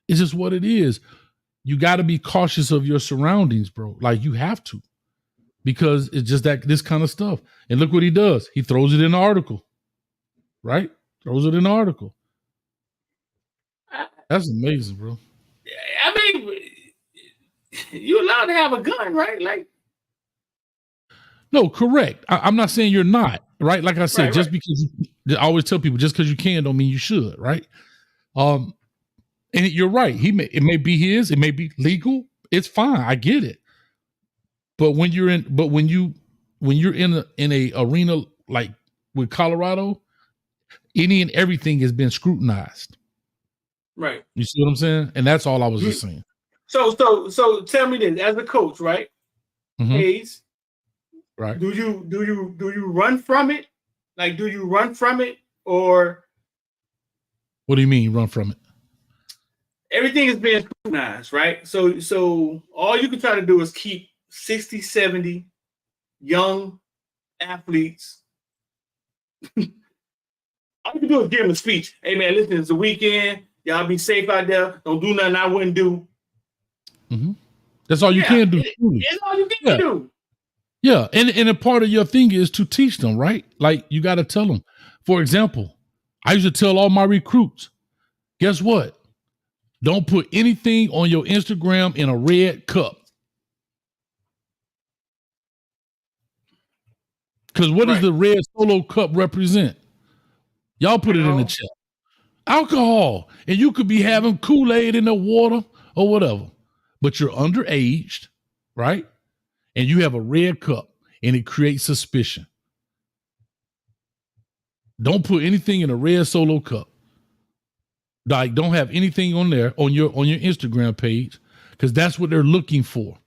[SPEAKER 4] It's just what it is. You got to be cautious of your surroundings, bro. Like, you have to, because it's just this kind of stuff. And look what he does. He throws it in the article, right? Throws it in the article. That's amazing, bro.
[SPEAKER 5] I mean, you're allowed to have a gun, right? Like,
[SPEAKER 4] no, correct. I'm not saying you're not, right? Like I said, just because I always tell people, just because you can don't mean you should, right? And you're right. It may be his, it may be legal. It's fine. I get it. But when you're in a arena like with Colorado, any and everything has been scrutinized.
[SPEAKER 5] right.
[SPEAKER 4] You see what I'm saying? And that's all I was just saying.
[SPEAKER 5] So tell me this, as a coach, right?
[SPEAKER 4] Mhm.
[SPEAKER 5] Hayes,
[SPEAKER 4] Right.
[SPEAKER 5] do you run from it? Like, do you run from it, or
[SPEAKER 4] What do you mean run from it?
[SPEAKER 5] everything is being scrutinized, right? So all you can try to do is keep 60, 70 young athletes. All you can do is give them a speech. Hey man, listen, it's the weekend. Y'all be safe out there. Don't do nothing I wouldn't do.
[SPEAKER 4] Mm-hmm. That's all you can do.
[SPEAKER 5] It's all you can do.
[SPEAKER 4] Yeah, and a part of your thing is to teach them, right? Like, you got to tell them. For example, I used to tell all my recruits, guess what? Don't put anything on your Instagram in a red cup. Because what does the red Solo cup represent? Y'all put it in the chat. Alcohol. And you could be having Kool-Aid in the water or whatever, but you're underaged, right? And you have a red cup, and it creates suspicion. Don't put anything in a red Solo cup. Like, don't have anything on there on your Instagram page, because that's what they're looking for.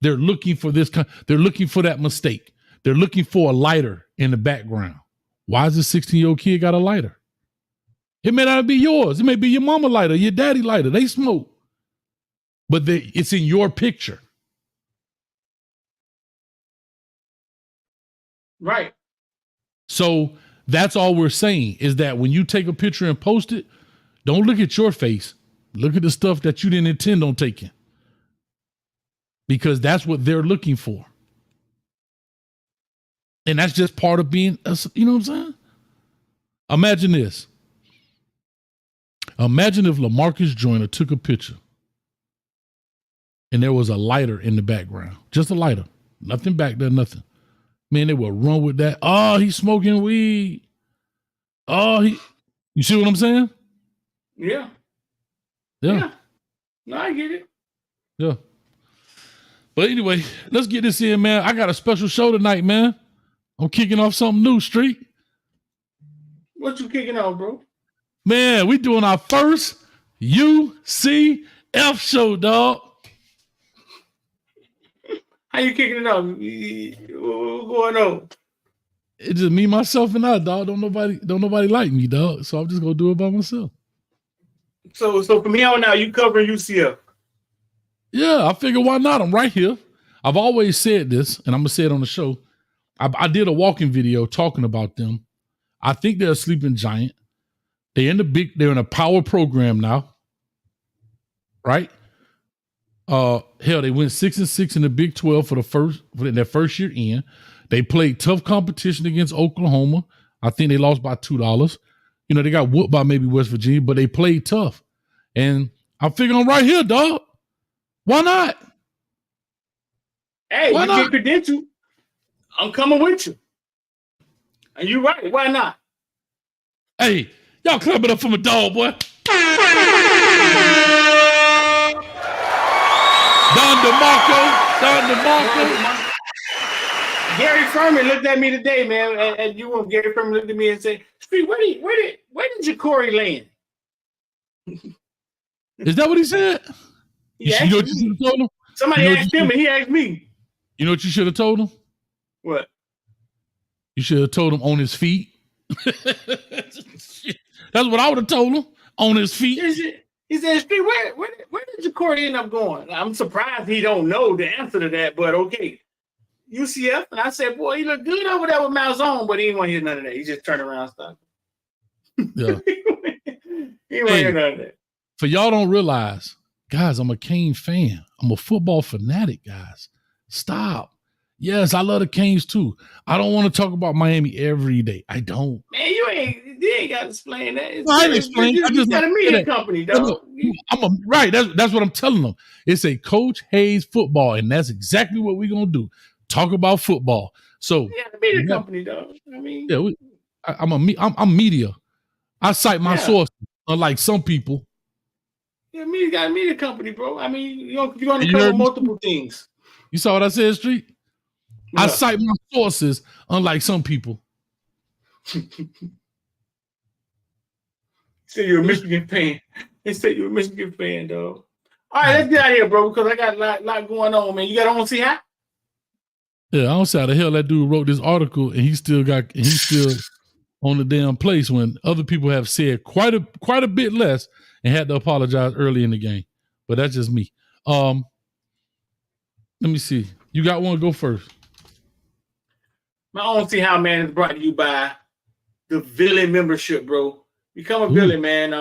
[SPEAKER 4] They're looking for they're looking for that mistake. They're looking for a lighter in the background. Why does a 16-year-old kid got a lighter? It may not be yours. It may be your mama lighter, your daddy lighter. They smoke. But it's in your picture.
[SPEAKER 5] Right.
[SPEAKER 4] So that's all we're saying, is that when you take a picture and post it, don't look at your face. Look at the stuff that you didn't intend on taking. Because that's what they're looking for. And that's just part of being, you know what I'm saying? Imagine this. Imagine if LaMarcus Joyner took a picture and there was a lighter in the background. Just a lighter. Nothing back there, nothing. Man, they would run with that. Oh, he's smoking weed. Oh, you see what I'm saying?
[SPEAKER 5] Yeah.
[SPEAKER 4] Yeah.
[SPEAKER 5] No, I get it.
[SPEAKER 4] Yeah. But anyway, let's get this in, man. I got a special show tonight, man. I'm kicking off something new, Street.
[SPEAKER 5] What you kicking off, bro?
[SPEAKER 4] Man, we doing our first UCF show, dog.
[SPEAKER 5] How you kicking it off? What's going on?
[SPEAKER 4] It's just me, myself, and I, dog. Don't nobody like me, dog. So I'm just gonna do it by myself.
[SPEAKER 5] So from here on out, you covering UCF?
[SPEAKER 4] Yeah, I figure why not? I'm right here. I've always said this, and I'm gonna say it on the show. I did a walking video talking about them. I think they're a sleeping giant. They're in a power program now, right? Hell, they went 6-6 in the Big 12 for their first year in. They played tough competition against Oklahoma. I think they lost by $2. You know, they got whooped by maybe West Virginia, but they played tough. And I'm figuring I'm right here, dog. Why not?
[SPEAKER 5] Hey,
[SPEAKER 4] Why
[SPEAKER 5] you
[SPEAKER 4] not?
[SPEAKER 5] get credential. I'm coming with you. And you're right. Why not?
[SPEAKER 4] Hey, y'all clap it up for my dog, boy. Don DeMarco.
[SPEAKER 5] Gary Furman looked at me today, man, and Gary Furman looked at me and said, "Street, where did Ja'Cory land?"
[SPEAKER 4] Is that what he said? You know what you should have told him?
[SPEAKER 5] Somebody asked him, and he asked me.
[SPEAKER 4] You know what you should have told him?
[SPEAKER 5] What?
[SPEAKER 4] You should have told him on his feet. That's what I would have told him, on his feet.
[SPEAKER 5] He said, "Street, where did Ja'Cory end up going?" I'm surprised he don't know the answer to that, but okay. UCF, and I said, "Boy, he looked good over there with Malzone, but he didn't want to hear none of that. He just turned around and stopped."
[SPEAKER 4] Yeah.
[SPEAKER 5] He didn't want to hear none of that.
[SPEAKER 4] For y'all don't realize, guys, I'm a Cane fan. I'm a football fanatic, guys. Stop. Yes, I love the Canes too. I don't want to talk about Miami every day. I don't.
[SPEAKER 5] Man, you ain't got to explain that.
[SPEAKER 4] I ain't explaining. I just
[SPEAKER 5] got a media company, dog.
[SPEAKER 4] Right. That's what I'm telling them. It's a Coach Hayes football, and that's exactly what we're gonna do. Talk about football. So
[SPEAKER 5] you got a media company, dog. I mean,
[SPEAKER 4] yeah, I'm media. I cite my sources, unlike some people.
[SPEAKER 5] Yeah, you got a media company, bro. I mean, you're gonna cover multiple things.
[SPEAKER 4] You saw what I said, Street? Yeah. I cite my sources, unlike some people.
[SPEAKER 5] Say you're a Michigan fan. They say you're a Michigan fan, dog. All right, let's get out of here, bro, because I got a lot going on, man. You got on see how?
[SPEAKER 4] Yeah, I don't see how the hell that dude wrote this article and he's still on the damn place when other people have said quite a bit less and had to apologize early in the game. But that's just me. Let me see. You got one? Go first.
[SPEAKER 5] My own see how, man, is brought to you by the Villain membership, bro. Become a villain, man.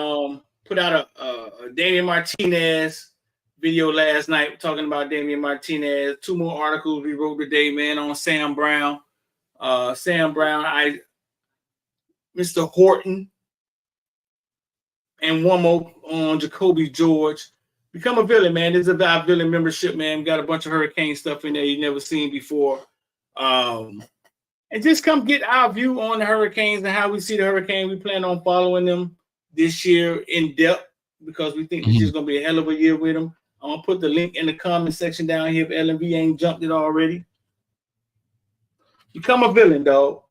[SPEAKER 5] Put out a Damian Martinez video last night talking about Damian Martinez. 2 more articles we wrote today, man, on Sam Brown. Mr. Horton, and one more on Jacoby George. Become a villain, man. This is about Villain membership, man. We got a bunch of Hurricane stuff in there you've never seen before. And just come get our view on the Hurricanes and how we see the Hurricane. We plan on following them this year in depth because we think this is going to be a hell of a year with them. I'm going to put the link in the comment section down here if LMV ain't jumped it already. Become a villain, dog.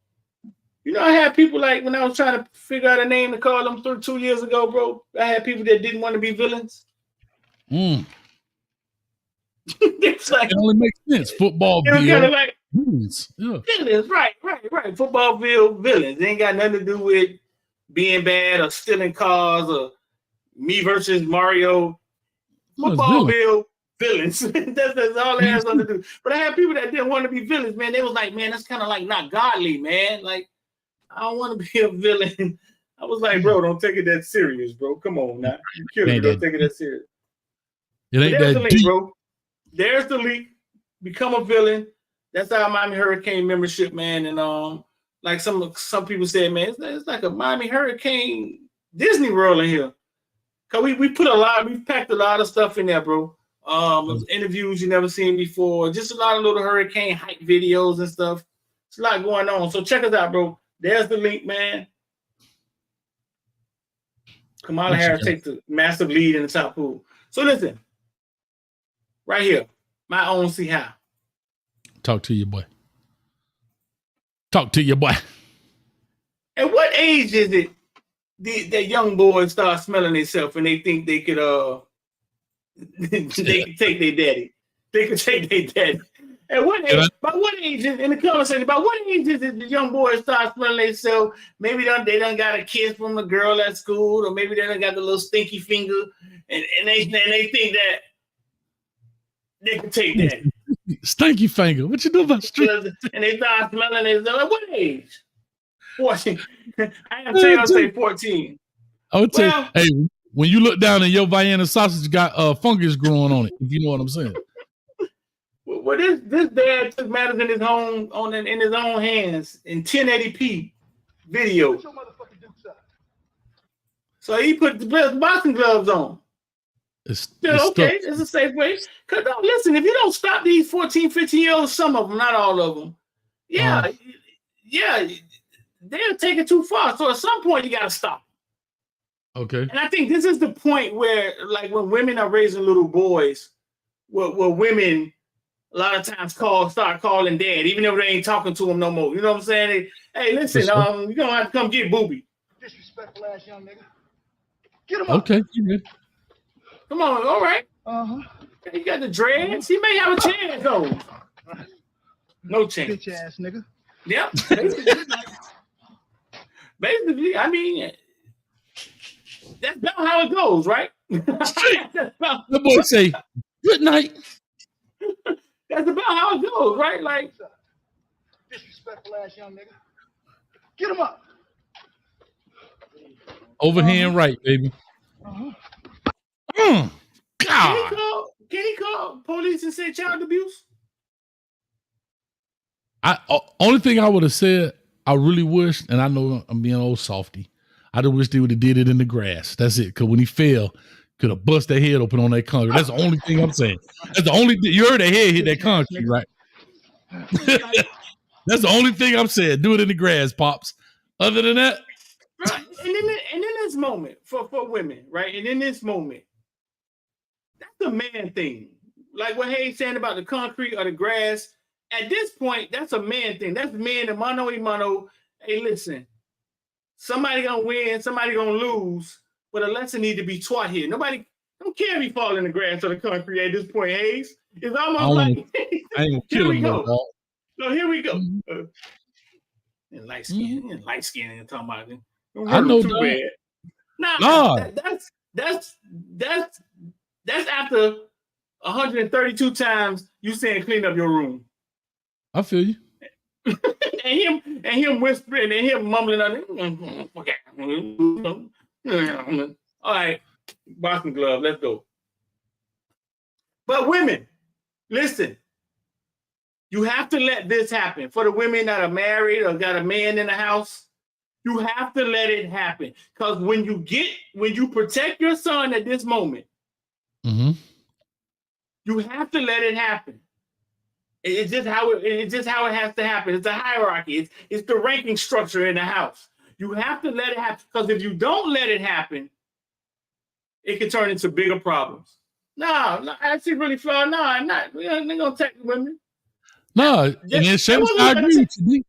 [SPEAKER 5] You know, I had people like when I was trying to figure out a name to call them 2 years ago, bro. I had people that didn't want to be villains.
[SPEAKER 4] It's like, it only makes sense. Football villains.
[SPEAKER 5] Kind of like
[SPEAKER 4] villains. Yeah.
[SPEAKER 5] Villains, right. Football villains. They ain't got nothing to do with being bad or stealing cars or me versus Mario. Football villains. that's all that has nothing to do. But I had people that didn't want to be villains, man. They was like, man, that's kind of like not godly, man. Like, I don't want to be a villain. I was like, bro, don't take it that serious, bro. Come on now. You killing me. Don't take it that serious.
[SPEAKER 4] It ain't
[SPEAKER 5] there's
[SPEAKER 4] that
[SPEAKER 5] the link, bro. There's the link. Become a villain. That's our Miami Hurricane membership, man. And like some people said, man, it's like a Miami Hurricane Disney World in here. Cause we packed a lot of stuff in there, bro. Interviews you never seen before, just a lot of little Hurricane hype videos and stuff. It's a lot going on. So check us out, bro. There's the link, man. Kamala Harris takes the massive lead in the top pool. So listen, right here, my own see how.
[SPEAKER 4] Talk to your boy. Talk to your boy.
[SPEAKER 5] At what age is it that young boys start smelling themselves and they think they could they could take their daddy? They could take their daddy. At what age? By what age in the conversation? By what age did the young boys start smelling themselves? Maybe they done got a kiss from a girl at school, or maybe they done got the little stinky finger, and they think that they can take that.
[SPEAKER 4] Stinky finger. What you do about street?
[SPEAKER 5] And they start smelling themselves. At what age? 14. I am telling you, say 14.
[SPEAKER 4] I would tell you, hey, when you look down and your Vienna sausage got fungus growing on it, if you know what I'm saying.
[SPEAKER 5] Well, this dad took matters in his own in his own hands in 1080p video. So he put the boxing gloves on.
[SPEAKER 4] It's
[SPEAKER 5] okay, it's a safe way. Because listen, if you don't stop these 14, 15-year-olds, some of them, not all of them, yeah, they'll take it too far. So at some point, you got to stop.
[SPEAKER 4] Okay.
[SPEAKER 5] And I think this is the point where, like, when women are raising little boys, where women a lot of times start calling dad, even though they ain't talking to him no more. You know what I'm saying? Hey, listen, you're gonna have to come get Booby.
[SPEAKER 6] Disrespectful ass young nigga. Get him up.
[SPEAKER 4] Okay.
[SPEAKER 5] Come on, all right. He got the dreads. He may have a chance though. No chance.
[SPEAKER 6] Bitch ass nigga.
[SPEAKER 5] Yep. Basically, I mean, that's about how it goes, right?
[SPEAKER 4] The boy say, good night.
[SPEAKER 5] That's about how it goes, right? Like,
[SPEAKER 6] disrespectful ass young nigga. Get him up.
[SPEAKER 4] Overhand right, baby. God.
[SPEAKER 5] Can he call police and say child abuse?
[SPEAKER 4] Only thing I would have said, I really wish, and I know I'm being old softy, I just wish they would have did it in the grass. That's it. Because when he fell, could have bust their head open on that concrete. That's the only thing I'm saying. That's the only thing. You heard their head hit that concrete, right? That's the only thing I'm saying. Do it in the grass, Pops. Other than that.
[SPEAKER 5] Right. And in this moment, for women, right? And in this moment, that's a man thing. Like what Hayes saying about the concrete or the grass. At this point, that's a man thing. That's men and mano y mano. Hey, listen, somebody gonna win, somebody gonna lose, but a lesson need to be taught here. Nobody don't care if he fall in the grass or the concrete at this point, Hayes. It's almost like
[SPEAKER 4] I ain't gonna kill him.
[SPEAKER 5] No, here we go. Light skin, and talking about it.
[SPEAKER 4] I know
[SPEAKER 5] too
[SPEAKER 4] that.
[SPEAKER 5] bad.
[SPEAKER 4] No.
[SPEAKER 5] That's after 132 times you saying clean up your room.
[SPEAKER 4] I feel you.
[SPEAKER 5] and him whispering and him mumbling on it. All right, boxing glove, let's go. But women, listen, you have to let this happen. For the women that are married or got a man in the house, you have to let it happen. Because when you protect your son at this moment, you have to let it happen. It's just how it has to happen. It's a hierarchy. It's the ranking structure in the house. You have to let it happen. Because if you don't let it happen, it can turn into bigger problems. No, actually really flawed. No, I'm not. They're gonna attack the women.
[SPEAKER 4] No, and then I agree with you.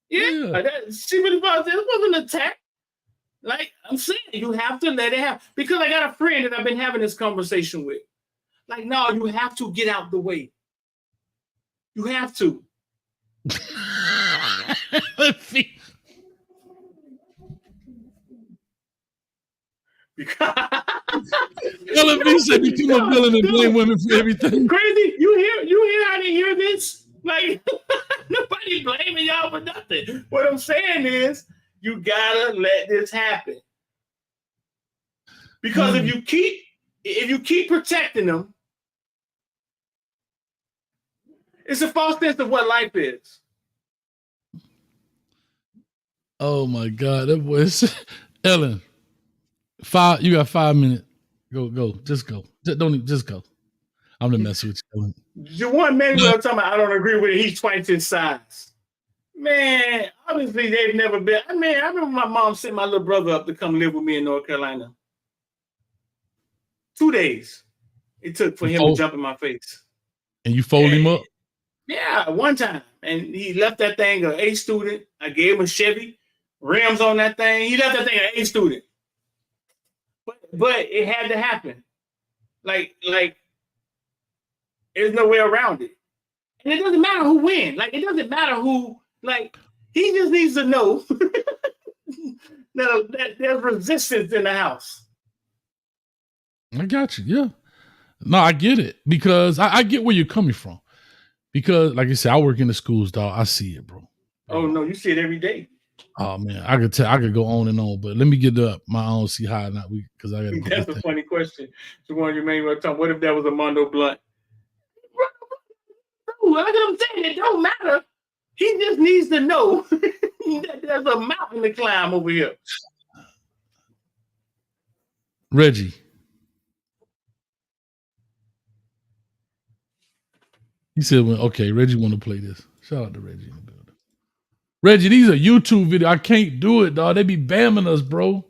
[SPEAKER 5] Yeah. She really flawed. It wasn't an attack. Like I'm saying, you have to let it happen. Because I got a friend that I've been having this conversation with. Like, no, you have to get out the way. You have to.
[SPEAKER 4] Let's see. LMB said become a villain and blame women for everything.
[SPEAKER 5] Crazy. You hear how they hear this? Like nobody blaming y'all for nothing. What I'm saying is you gotta let this happen. Because if you keep protecting them, it's a false sense of what life is.
[SPEAKER 4] Oh my God, that was Ellen. You got 5 minutes. Go. Just go. Just go. I'm gonna mess with you, Ellen.
[SPEAKER 5] The one man I'm talking about, I don't agree with it. He's twice his size. Man, obviously they've never been. I remember my mom sent my little brother up to come live with me in North Carolina. 2 days it took for him to jump in my face.
[SPEAKER 4] And you fold him up?
[SPEAKER 5] Yeah, one time. And he left that thing an A student. I gave him a Chevy, rims on that thing. He left that thing an A student. But it had to happen. Like there's no way around it. And it doesn't matter who wins. Like, it doesn't matter who, like, he just needs to know that there's resistance in the house.
[SPEAKER 4] I got you. Yeah. No, I get it because I get where you're coming from. Because, like I said, I work in the schools, dog. I see it, bro.
[SPEAKER 5] Oh, no, you see it every day.
[SPEAKER 4] Oh man, I could go on and on, but let me get up my own see how not we because I gotta get
[SPEAKER 5] That's
[SPEAKER 4] this
[SPEAKER 5] a
[SPEAKER 4] thing.
[SPEAKER 5] funny question. The one you made one time. What if that was Armando Blunt? Like I'm saying, it don't matter. He just needs to know that there's a mountain to climb over here.
[SPEAKER 4] Reggie. He said, well, okay, Reggie want to play this. Shout out to Reggie in the building. Reggie, these are YouTube videos. I can't do it, dog. They be bamming us, bro.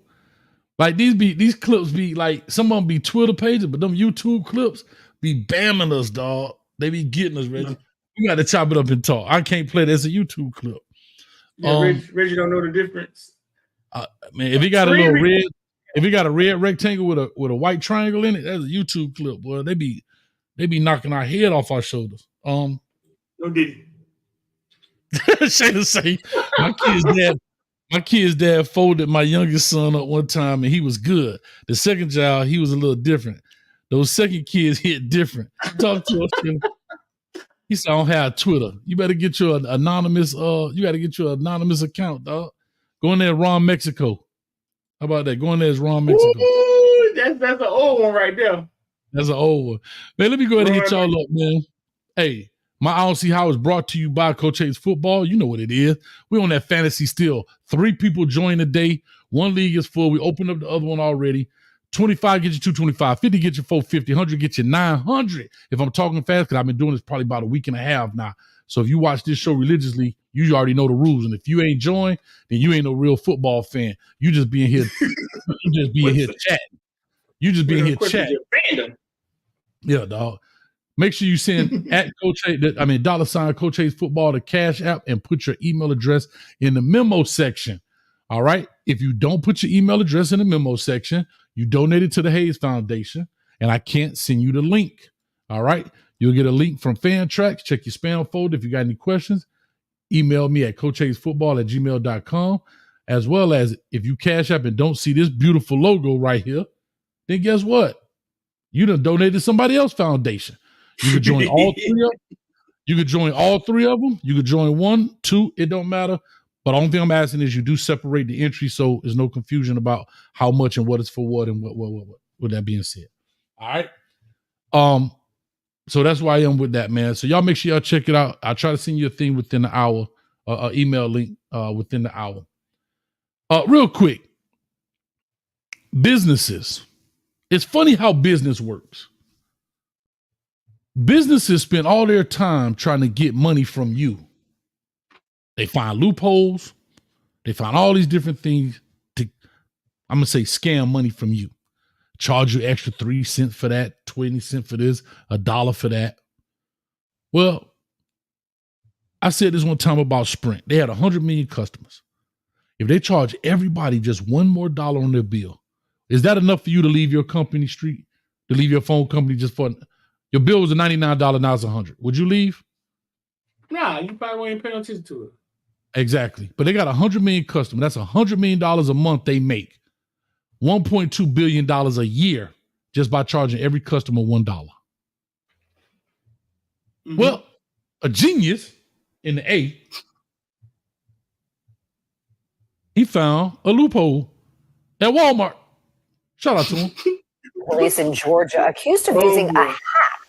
[SPEAKER 4] Like these clips be like, some of them be Twitter pages, but them YouTube clips be bamming us, dog. They be getting us, Reggie. You got to chop it up and talk. I can't play this. A YouTube clip.
[SPEAKER 5] Yeah, Reggie don't know the difference.
[SPEAKER 4] Man, if he got a little red, if he got a red rectangle with a white triangle in it, that's a YouTube clip, boy. They be knocking our head off our shoulders.
[SPEAKER 5] No diddy.
[SPEAKER 4] Shayla say my kid's dad folded my youngest son up one time and he was good. The second child, he was a little different. Those second kids hit different. Talk to us. He said, I don't have Twitter. You better get your anonymous, account, dog. Go in there, Ron Mexico. How about that? Go in there as Ron Mexico.
[SPEAKER 5] Ooh, that's an old one right there.
[SPEAKER 4] That's an old one. Man, let me go ahead and hit y'all up, man. Hey, my I Don't See How is brought to you by Coach Hayes Football. You know what it is. We on that fantasy still. 3 people join a day. 1 league is full. We opened up the other one already. 25 get you 225. 50 get you 450. 100 get you 900. If I'm talking fast, because I've been doing this probably about a week and a half now. So if you watch this show religiously, you already know the rules. And if you ain't joined, then you ain't no real football fan. You just being here. You just being here chatting. You just being here chatting. Yeah, dog. Make sure you send at Coach Hayes, $ Coach Hayes Football to Cash App and put your email address in the memo section. All right. If you don't put your email address in the memo section, you donate it to the Hayes Foundation, and I can't send you the link. All right. You'll get a link from Fantrax. Check your spam folder. If you got any questions, email me at coachhayesfootball@gmail.com. As well as if you Cash App and don't see this beautiful logo right here, then guess what? You done donated to somebody else's foundation. You could join all 3 of them. You could join all 3 of them. You could join 1, 2. It don't matter. But the only thing I'm asking is you do separate the entry so there's no confusion about how much and what is for what and what. With that being said. All right. So that's why I am with that, man. So y'all make sure y'all check it out. I'll try to send you a thing within the hour, email link within the hour. Real quick. Businesses. It's funny how business works. Businesses spend all their time trying to get money from you. They find loopholes. They find all these different things to, I'm going to say, scam money from you. Charge you extra 3 cents for that, 20 cents for this, $1 for that. Well, I said this one time about Sprint. They had 100 million customers. If they charge everybody just $1 more on their bill, is that enough for you to leave your company street, to leave your phone company just for, your bill was a $99, now it's $100. Would you leave?
[SPEAKER 5] Nah, you probably won't even pay no attention to it.
[SPEAKER 4] Exactly. But they got 100 million customers. That's $100 million a month they make. $1.2 billion a year just by charging every customer $1. Mm-hmm. Well, a genius in the A, he found a loophole at Walmart. Shout out to him.
[SPEAKER 9] Police in Georgia accused of using a hack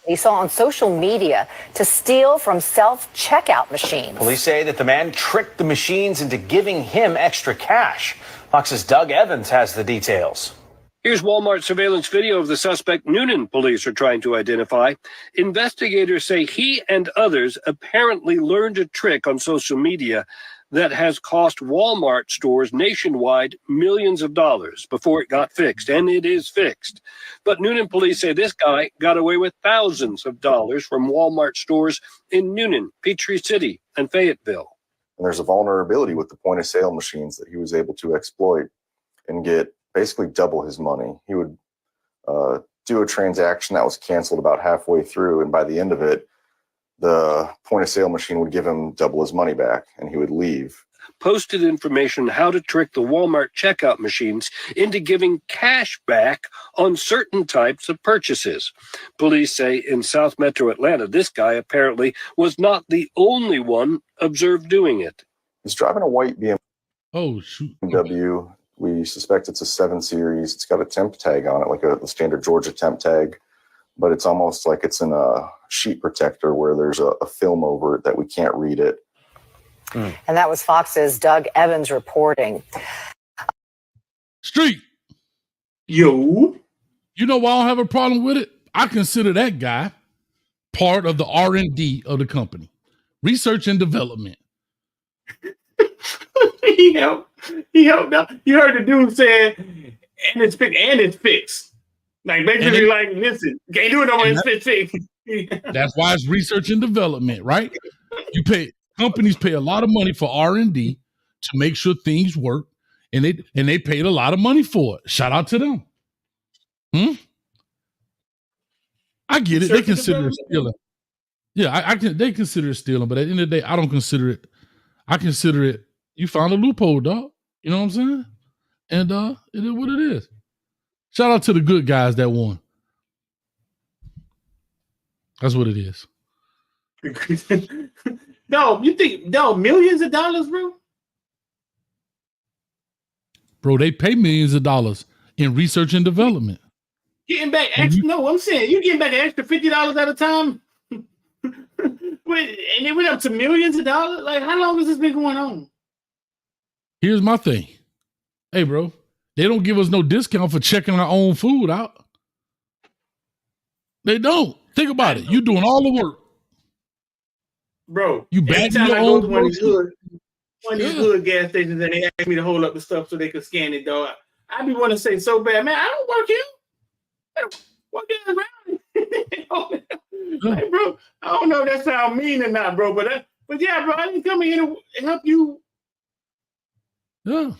[SPEAKER 9] he saw on social media to steal from self-checkout machines.
[SPEAKER 10] Police say that the man tricked the machines into giving him extra cash. Fox's Doug Evans has the details.
[SPEAKER 11] Here's Walmart surveillance video of the suspect Noonan police are trying to identify. Investigators say he and others apparently learned a trick on social media that has cost Walmart stores nationwide millions of dollars before it got fixed, and it is fixed. But Noonan police say this guy got away with thousands of dollars from Walmart stores in Noonan, Peachtree City, and Fayetteville.
[SPEAKER 12] And there's a vulnerability with the point of sale machines that he was able to exploit and get basically double his money. He would do a transaction that was canceled about halfway through, and by the end of it, the point of sale machine would give him double his money back and he would leave.
[SPEAKER 11] Posted information how to trick the Walmart checkout machines into giving cash back on certain types of purchases. Police say in South Metro Atlanta, this guy apparently was not the only one observed doing it.
[SPEAKER 12] He's driving a white BMW.
[SPEAKER 4] Oh, shoot.
[SPEAKER 12] We suspect it's a 7 Series. It's got a temp tag on it, like the standard Georgia temp tag, but it's almost like it's in a sheet protector where there's a film over it that we can't read it.
[SPEAKER 9] And that was Fox's Doug Evans reporting.
[SPEAKER 4] Street.
[SPEAKER 5] Yo.
[SPEAKER 4] You know why I don't have a problem with it? I consider that guy part of the R&D of the company. Research and development.
[SPEAKER 5] He helped. Out. You heard the dude say, and it's fixed. Like basically, like, listen, can't do it no more. It's fixed.
[SPEAKER 4] That's why it's research and development, right? Companies pay a lot of money for R&D to make sure things work, and they paid a lot of money for it. Shout out to them. I get it. They consider it stealing. Yeah, they consider it stealing, but at the end of the day, I don't consider it. I consider it. You found a loophole, dog. You know what I'm saying? And it is what it is. Shout out to the good guys that won. That's what it is.
[SPEAKER 5] No, you think millions of dollars, bro?
[SPEAKER 4] Bro, they pay millions of dollars in research and development.
[SPEAKER 5] Getting back extra, no, I'm saying you getting back an extra $50 at a time. And it went up to millions of dollars. Like, how long has this been going on?
[SPEAKER 4] Here's my thing. Hey, bro, they don't give us no discount for checking our own food out. They don't. Think about it. You're doing all the work.
[SPEAKER 5] Bro,
[SPEAKER 4] you bagging
[SPEAKER 5] anytime
[SPEAKER 4] your
[SPEAKER 5] I go
[SPEAKER 4] own
[SPEAKER 5] to one of these hood gas stations and they ask me to hold up the stuff so they can scan it, dog, I be want to say so bad, man, I don't work here. I don't work around. Like, bro, I don't know if that sounds mean or not, bro, but yeah, bro, I didn't come here to help you.
[SPEAKER 4] Yeah.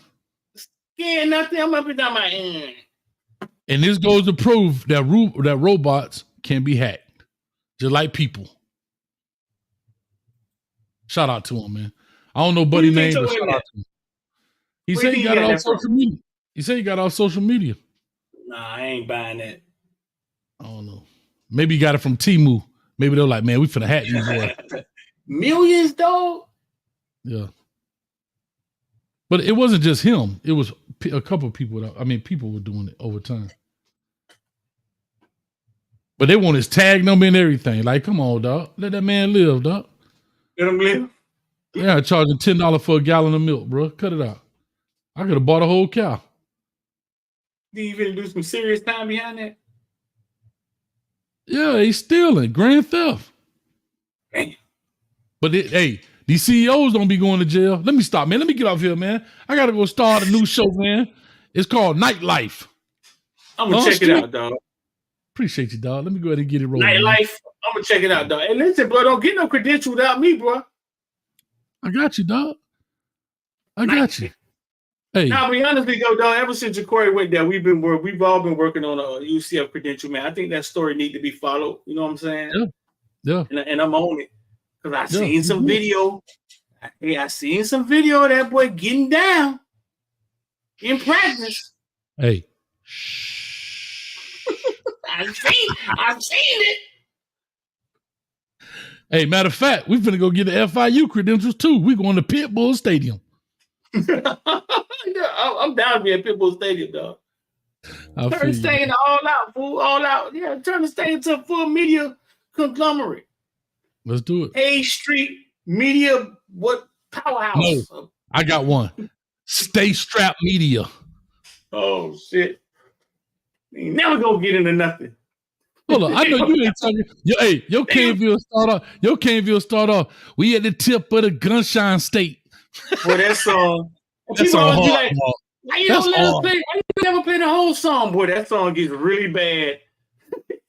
[SPEAKER 5] Scan nothing. I'm up and down my end.
[SPEAKER 4] And this goes to prove that robots can be hacked, just like people. Shout out to him, man. I don't know buddy name, but shout out to him. He said he got it off social media. He said he got it off social media.
[SPEAKER 5] Nah, I ain't buying that.
[SPEAKER 4] I don't know. Maybe he got it from Temu. Maybe they're like, man, we finna hack these boys.
[SPEAKER 5] Millions, dog.
[SPEAKER 4] Yeah. But it wasn't just him. It was a couple of people. People were doing it over time. But they want his tag number and everything. Like, come on, dog. Let that man live, dog.
[SPEAKER 5] Let him live?
[SPEAKER 4] Yeah, charging $10 for a gallon of milk, bro. Cut it out. I could have bought a whole cow.
[SPEAKER 5] Did you even do some serious time behind that?
[SPEAKER 4] Yeah, he's stealing. Grand theft.
[SPEAKER 5] Dang.
[SPEAKER 4] But hey, these CEOs don't be going to jail. Let me stop, man. Let me get off here, man. I got to go start a new show, man. It's called Nightlife.
[SPEAKER 5] I'm going to check it out, dog.
[SPEAKER 4] Appreciate you, dog. Let me go ahead and get it rolling.
[SPEAKER 5] Nightlife. I'm going to check it out, dog. Hey, listen, bro, don't get no credential without me, bro.
[SPEAKER 4] I got you, dog. I got you. Hey.
[SPEAKER 5] Now, be honest with you, dog, ever since Jacory went there, we've all been working on a UCF credential, man. I think that story need to be followed. You know what I'm saying?
[SPEAKER 4] Yeah.
[SPEAKER 5] And I'm on it. Because I seen some video. I seen some video of that boy getting down in practice.
[SPEAKER 4] Hey.
[SPEAKER 5] I've seen it.
[SPEAKER 4] Hey, matter of fact, we finna go get the FIU credentials too. We going to Pitbull Stadium.
[SPEAKER 5] I'm down to be at Pitbull Stadium, dog. Turn the stadium all out, fool, all out. Yeah, turn the stadium to a full media conglomerate.
[SPEAKER 4] Let's do it.
[SPEAKER 5] A Street Media, what powerhouse?
[SPEAKER 4] No, I got one. Stay Strapped Media.
[SPEAKER 5] Oh shit! You never gonna get into nothing.
[SPEAKER 4] Hold on, I know you ain't talking. Your Caneville start off. We at the tip of the Gunshine State.
[SPEAKER 5] Well, that song.
[SPEAKER 4] That song hard.
[SPEAKER 5] Like, why you don't let us play? Why you never play the whole song, boy? That song gets really bad.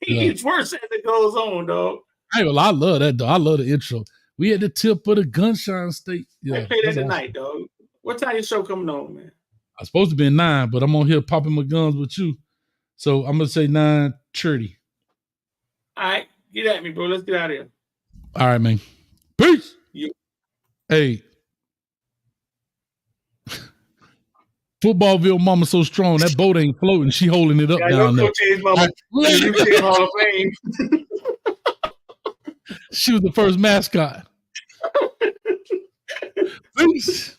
[SPEAKER 5] It gets worse as it goes on, dog.
[SPEAKER 4] I love that, dog. I love the intro. We at the tip of the Gunshine State. Yeah,
[SPEAKER 5] I play that tonight, dog. What time your show coming on, man?
[SPEAKER 4] I'm supposed to be 9, but I'm on here popping my guns with you. So I'm gonna say 9:30.
[SPEAKER 5] All right, get at me, bro. Let's get out of here.
[SPEAKER 4] All right, man. Peace.
[SPEAKER 5] You-
[SPEAKER 4] Hey. Footballville mama so strong, that boat ain't floating. She holding it up
[SPEAKER 5] Yeah,
[SPEAKER 4] down there.
[SPEAKER 5] Coach A's mama, you came Hall of Fame.
[SPEAKER 4] She was the first mascot. Peace.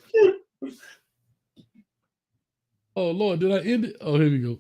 [SPEAKER 4] Oh, Lord, did I end it? Oh, here we go.